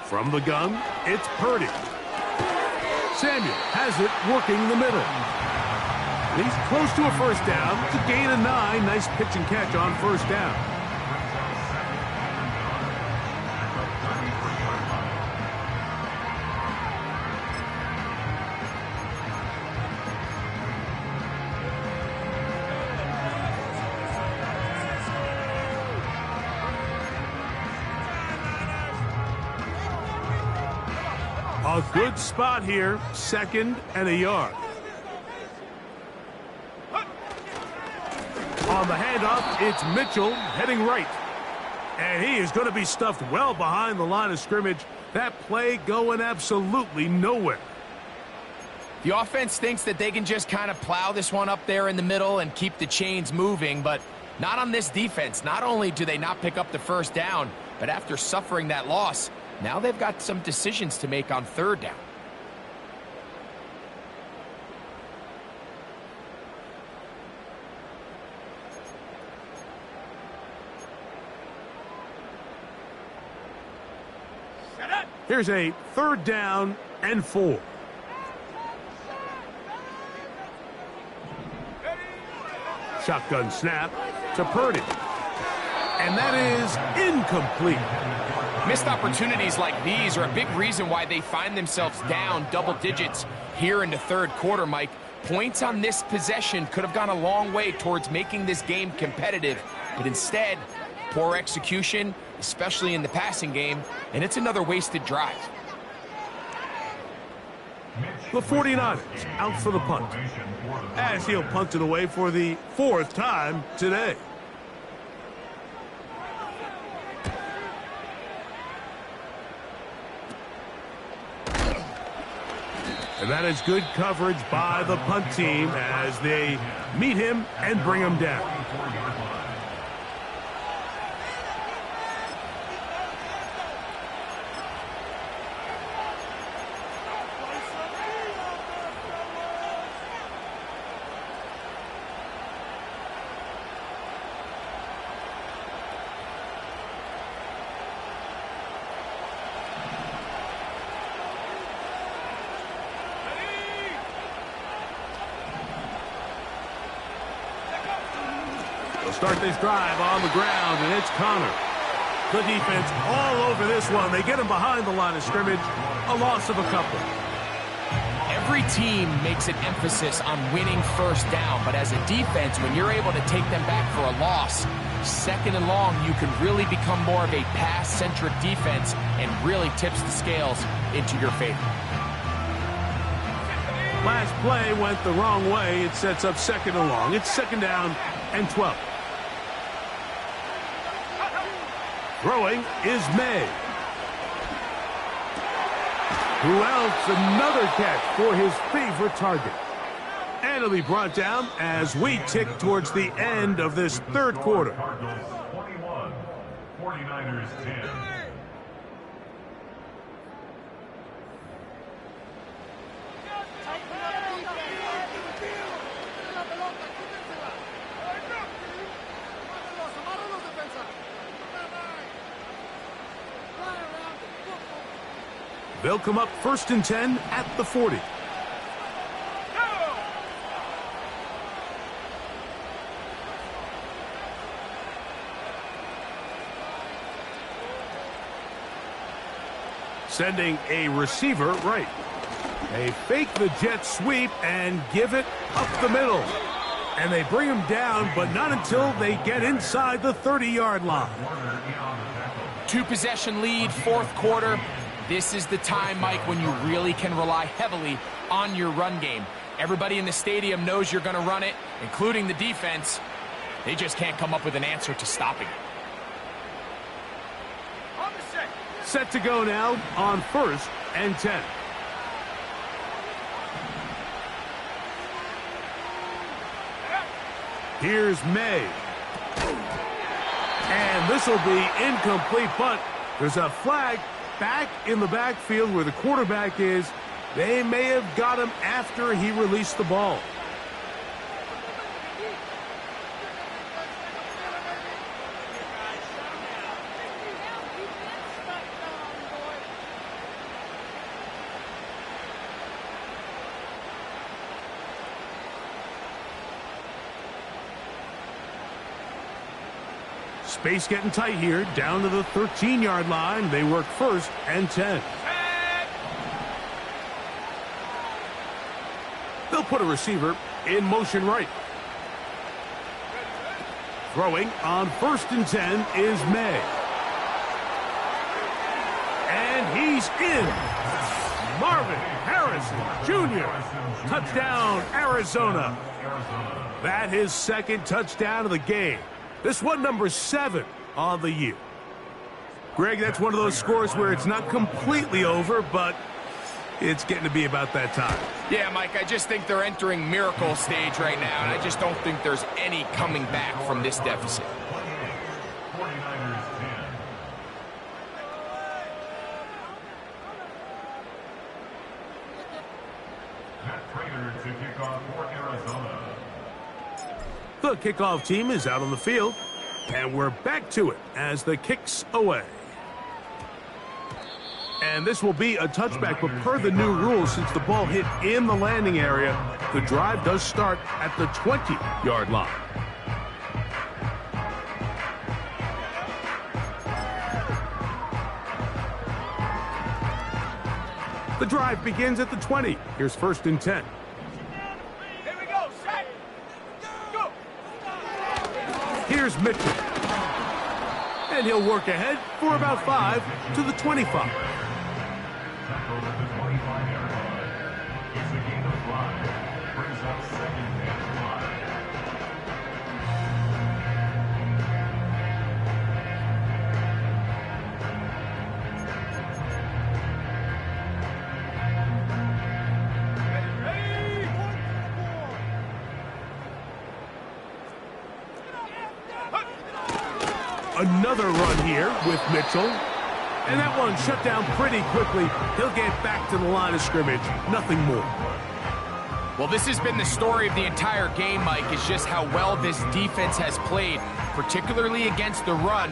From the gun, it's Purdy. Samuel has it working the middle. He's close to a 1st down. It's a gain of 9. Nice pitch and catch on 1st down. A good spot here, 2nd and a yard. On the handoff, it's Mitchell heading right. And he is going to be stuffed well behind the line of scrimmage. That play going absolutely nowhere.
The offense thinks that they can just kind of plow this one up there in the middle and keep the chains moving, but not on this defense. Not only do they not pick up the first down, but after suffering that loss, now they've got some decisions to make on 3rd down.
Here's a 3rd down and 4. Shotgun snap to Purdy. And that is incomplete.
Missed opportunities like these are a big reason why they find themselves down double digits here in the 3rd quarter, Mike. Points on this possession could have gone a long way towards making this game competitive, but instead, poor execution, especially in the passing game, and it's another wasted drive.
The 49ers out for the punt, as he'll punt it away for the 4th time today. And that is good coverage by the punt team as they meet him and bring him down. Start this drive on the ground, and it's Connor. Good defense all over this one. They get him behind the line of scrimmage. A loss of a couple.
Every team makes an emphasis on winning first down, but as a defense, when you're able to take them back for a loss, 2nd and long, you can really become more of a pass-centric defense and really tips the scales into your favor.
Last play went the wrong way. It sets up 2nd and long. It's 2nd down and 12. Throwing is May. Who else? Another catch for his favorite target. And it'll be brought down as we tick towards the end of this 3rd quarter.
Cardinals 21, 49ers 10.
They'll come up 1st and 10 at the 40. Sending a receiver right. They fake the jet sweep and give it up the middle. And they bring him down, but not until they get inside the 30-yard line.
2-possession lead, 4th quarter. This is the time, Mike, when you really can rely heavily on your run game. Everybody in the stadium knows you're going to run it, including the defense. They just can't come up with an answer to stopping it.
Set to go now on 1st and 10. Here's May. And this will be incomplete, but there's a flag back in the backfield where the quarterback is. They may have got him after he released the ball. Space getting tight here, down to the 13-yard line. They work 1st and 10. They'll put a receiver in motion right. Throwing on 1st and 10 is May. And he's in. Marvin Harrison Jr. Touchdown, Arizona. That his second touchdown of the game. This one number 7 on the year. Greg, that's one of those scores where it's not completely over, but it's getting to be about that time.
Yeah, Mike, I just think they're entering miracle stage right now, and I just don't think there's any coming back from this deficit.
49ers 10. Matt Prater to kick off for Arizona.
The kickoff team is out on the field, and we're back to it as the kick's away. And this will be a touchback, but per the new rules, since the ball hit in the landing area, the drive does start at the 20-yard line. The drive begins at the 20. Here's 1st and 10.
Here we go, set, go.
Here's Mitchell. And he'll work ahead for about 5 to the 25.
Tackled at the 25-yard line. It's a gain of 5. Brings up 2nd and 5.
Another run here with Mitchell. And that one shut down pretty quickly. He'll get back to the line of scrimmage. Nothing more.
Well, this has been the story of the entire game, Mike, is just how well this defense has played, particularly against the run.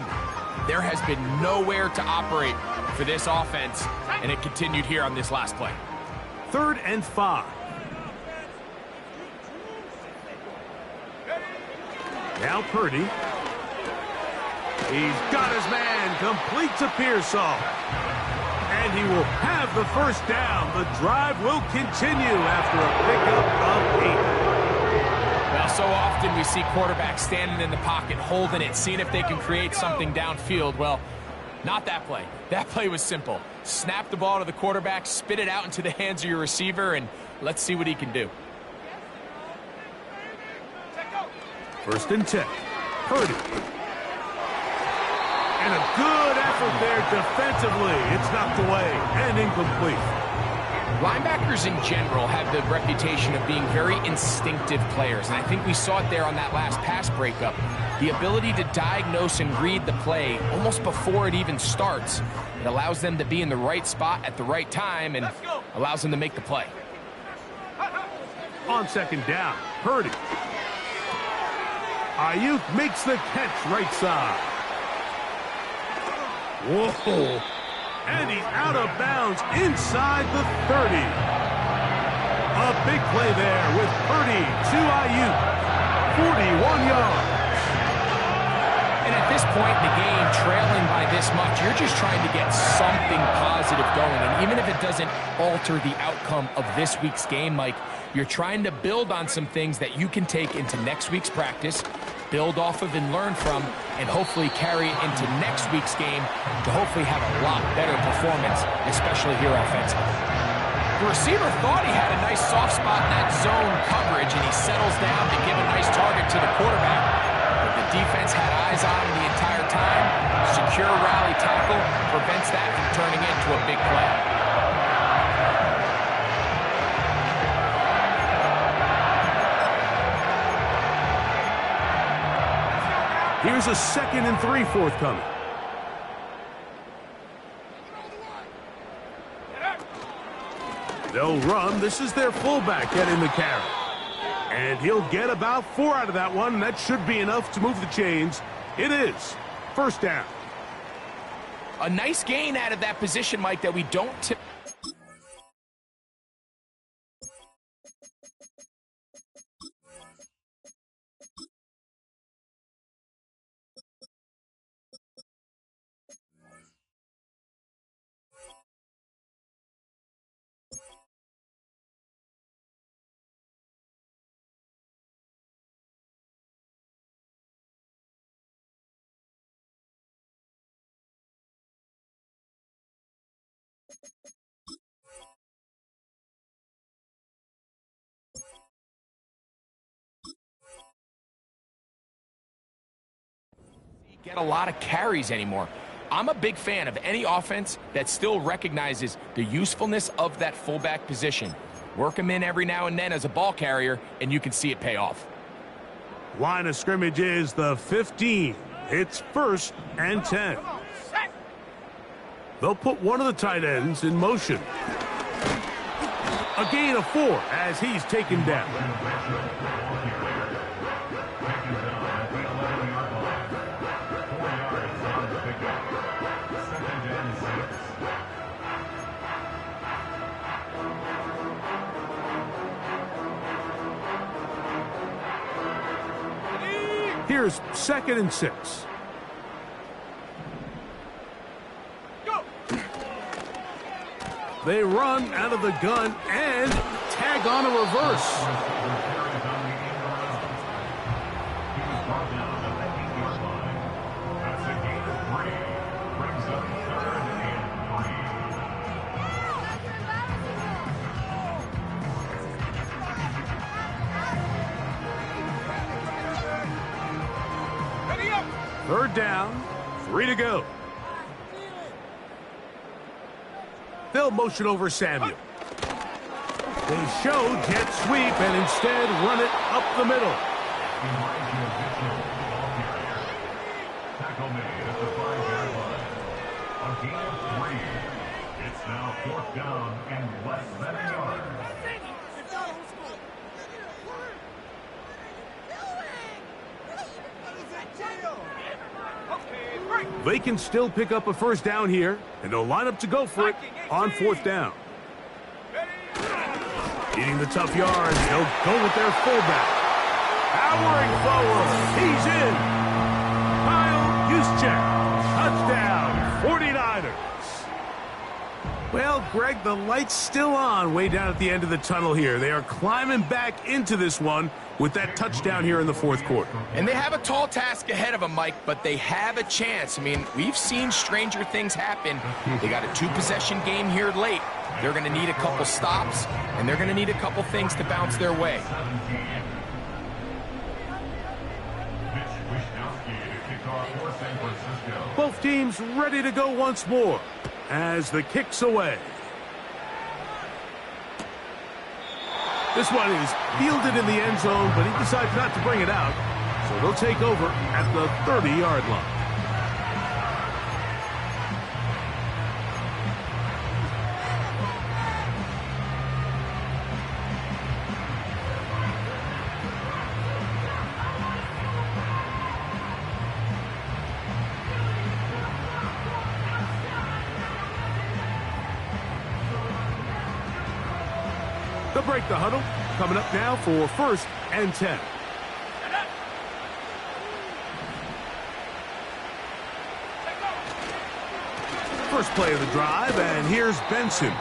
There has been nowhere to operate for this offense, and it continued here on this last play.
3rd and 5. Now Purdy. He's got his man, completes a Pearsall. And he will have the 1st down. The drive will continue after a pickup of 8.
Well, so often we see quarterbacks standing in the pocket, holding it, seeing if they can create something downfield. Well, not that play. That play was simple. Snap the ball to the quarterback, spit it out into the hands of your receiver, and let's see what he can do.
1st and 10. Purdy. And a good effort there defensively. It's knocked away and incomplete.
Linebackers in general have the reputation of being very instinctive players, and I think we saw it there on that last pass breakup. The ability to diagnose and read the play almost before it even starts. It allows them to be in the right spot at the right time and allows them to make the play.
On 2nd down, Purdy. Ayuk makes the catch right side. Whoa. And he's out of bounds inside the 30. A big play there with Purdy to Ayuk. 41 yards.
And at this point in the game, trailing by this much, you're just trying to get something positive going. And even if it doesn't alter the outcome of this week's game, Mike, you're trying to build on some things that you can take into next week's practice, build off of and learn from, and hopefully carry it into next week's game to hopefully have a lot better performance, especially here offensively. The receiver thought he had a nice soft spot in that zone coverage, and he settles down to give a nice target to the quarterback. But the defense had eyes on him the entire time. Secure rally tackle prevents that from turning into a big play.
Here's a 2nd and 3 forthcoming. They'll run. This is their fullback getting the carry. And he'll get about 4 out of that one. That should be enough to move the chains. It is 1st down.
A nice gain out of that position, Mike, that we don't Get a lot of carries anymore. I'm a big fan of any offense that still recognizes the usefulness of that fullback position. Work him in every now and then as a ball carrier, and you can see it pay off.
Line of scrimmage is the 15. It's 1st and 10. They'll put one of the tight ends in motion. A gain of 4 as he's taken down. Here's 2nd and 6.
Go.
They run out of the gun and tag on a reverse.
Ready up.
3rd down, 3 to go. They'll motion over Samuel. They show jet sweep and instead run it up the middle.
Tackle made at the 5-yard line. A gain of 3. It's now 4th down and less than a yard.
They can still pick up a 1st down here, and they'll line up to go for it on 4th down. Eating the tough yards, they'll go with their fullback. Powering forward, he's in. Kyle Juszczyk, touchdown, 49ers. Well, Greg, the light's still on way down at the end of the tunnel here. They are climbing back into this one with that touchdown here in the 4th quarter.
And they have a tall task ahead of them, Mike, but they have a chance. I mean, we've seen stranger things happen. They got a 2-possession game here late. They're going to need a couple stops, and they're going to need a couple things to bounce their way.
Both teams ready to go once more as the kick's away. This one is fielded in the end zone, but he decides not to bring it out. So they'll take over at the 30-yard line. They'll break the huddle. Coming up now for 1st and 10. First play of the drive, and here's Benson.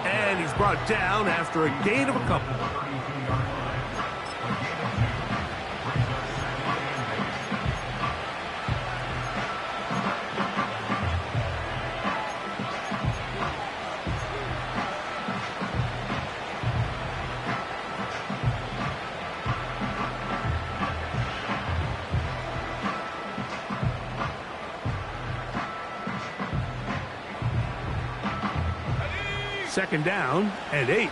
And he's brought down after a gain of a couple. Second down and 8.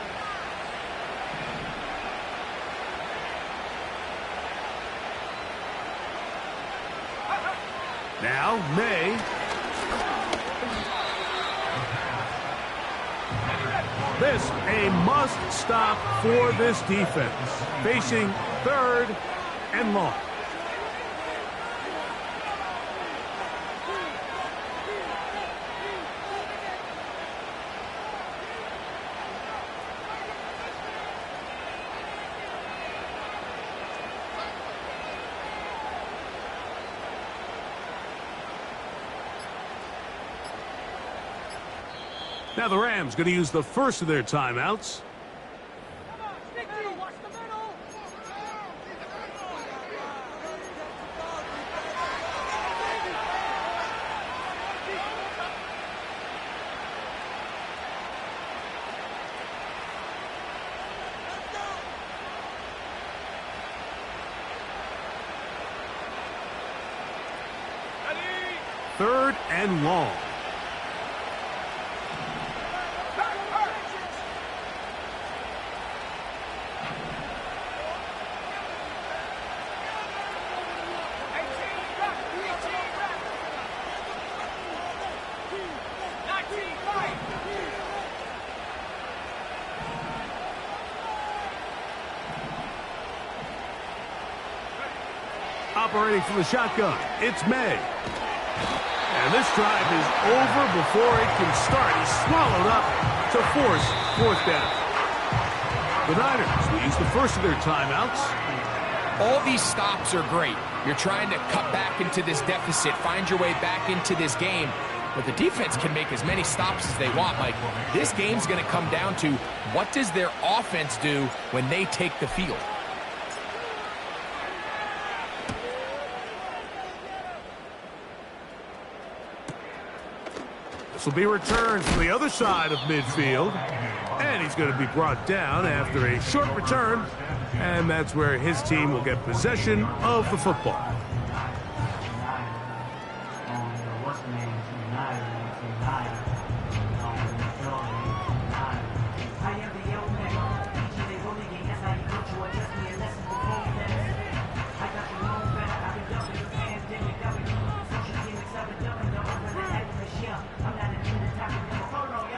Now May. This a must stop for this defense. Facing 3rd and long. Now the Rams going to use the first of their timeouts. 3rd and long. Operating from the shotgun, it's May. And this drive is over before it can start. He's swallowed up to force 4th down. The Niners will use the first of their timeouts.
All these stops are great. You're trying to cut back into this deficit, find your way back into this game. But the defense can make as many stops as they want, Mike. This game's going to come down to what does their offense do when they take the field.
This will be returned from the other side of midfield. And he's going to be brought down after a short return. And that's where his team will get possession of the football.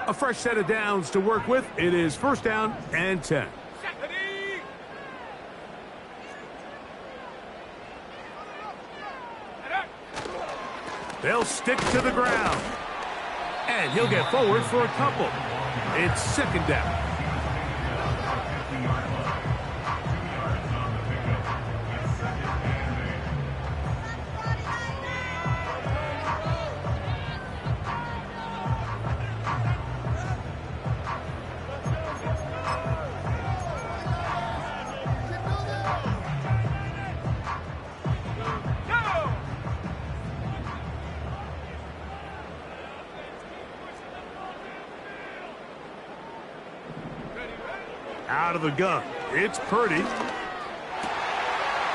A fresh set of downs to work with. It is 1st down and 10. They'll stick to the ground. And he'll get forward for a couple. It's 2nd down. Out of the gun, it's Purdy.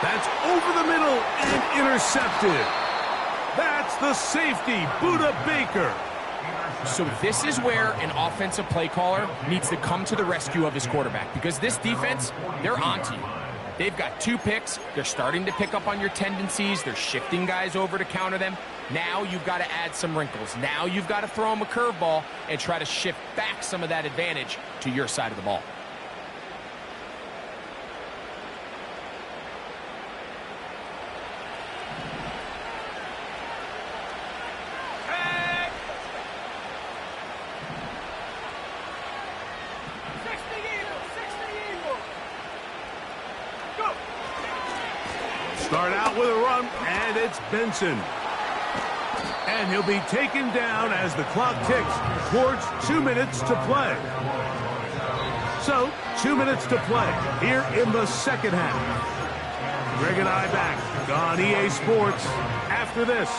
That's over the middle and intercepted. That's the safety, Buda Baker.
So this is where an offensive play caller needs to come to the rescue of his quarterback, because this defense, they're onto you. They've got 2 picks. They're starting to pick up on your tendencies. They're shifting guys over to counter them. Now you've got to add some wrinkles. Now you've got to throw them a curveball and try to shift back some of that advantage to your side of the ball.
Start out with a run, and it's Benson. And he'll be taken down as the clock ticks towards 2 minutes to play. So, 2 minutes to play here in the 2nd half. Greg and I back on EA Sports after this.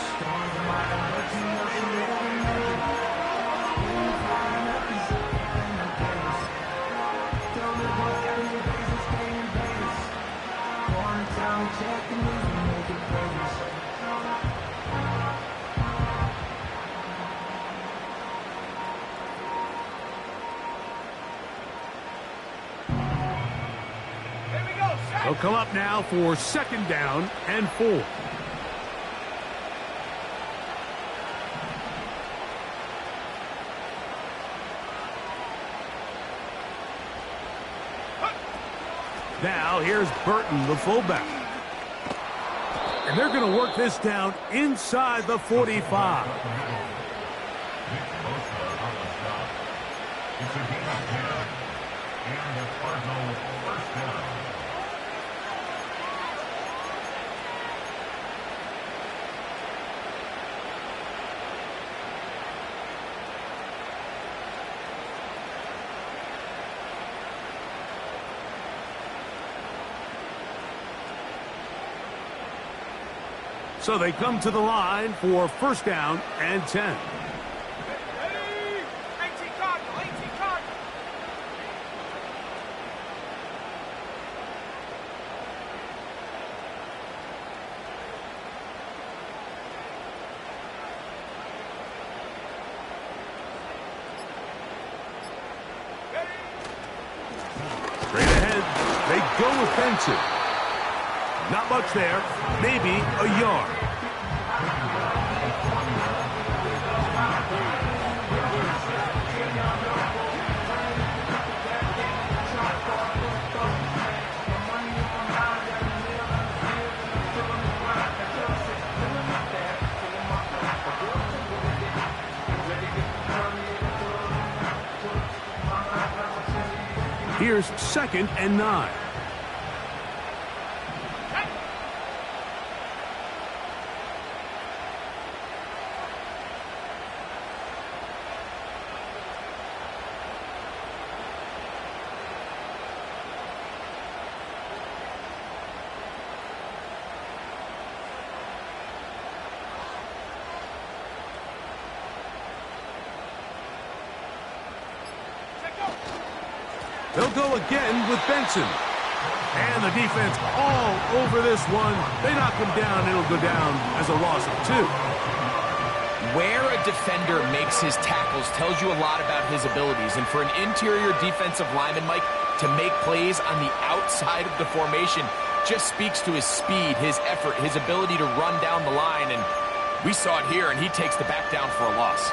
They'll come up now for 2nd down and 4. Now here's Burton, the fullback. And they're going to work this down inside the 45. So they come to the line for 1st down and 10. Straight ahead, they go with Benson. Not much there, maybe a yard. Here's 2nd and 9. They'll go again with Benson. And the defense all over this one. They knock him down. It'll go down as a loss of 2.
Where a defender makes his tackles tells you a lot about his abilities. And for an interior defensive lineman, Mike, to make plays on the outside of the formation just speaks to his speed, his effort, his ability to run down the line. And we saw it here, and he takes the back down for a loss.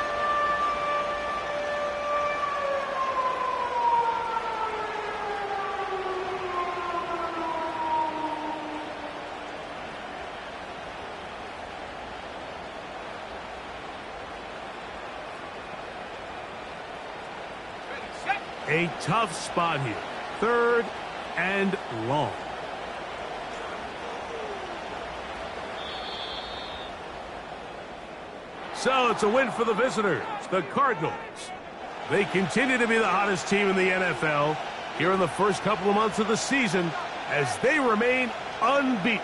A tough spot here. 3rd and long. So it's a win for the visitors, the Cardinals. They continue to be the hottest team in the NFL here in the first couple of months of the season as they remain unbeaten.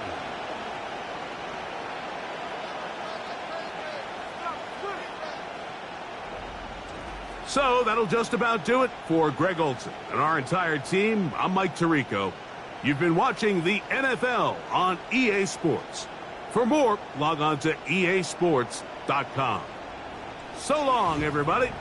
So that'll just about do it for Greg Olsen and our entire team. I'm Mike Tirico. You've been watching the NFL on EA Sports. For more, log on to easports.com. So long, everybody.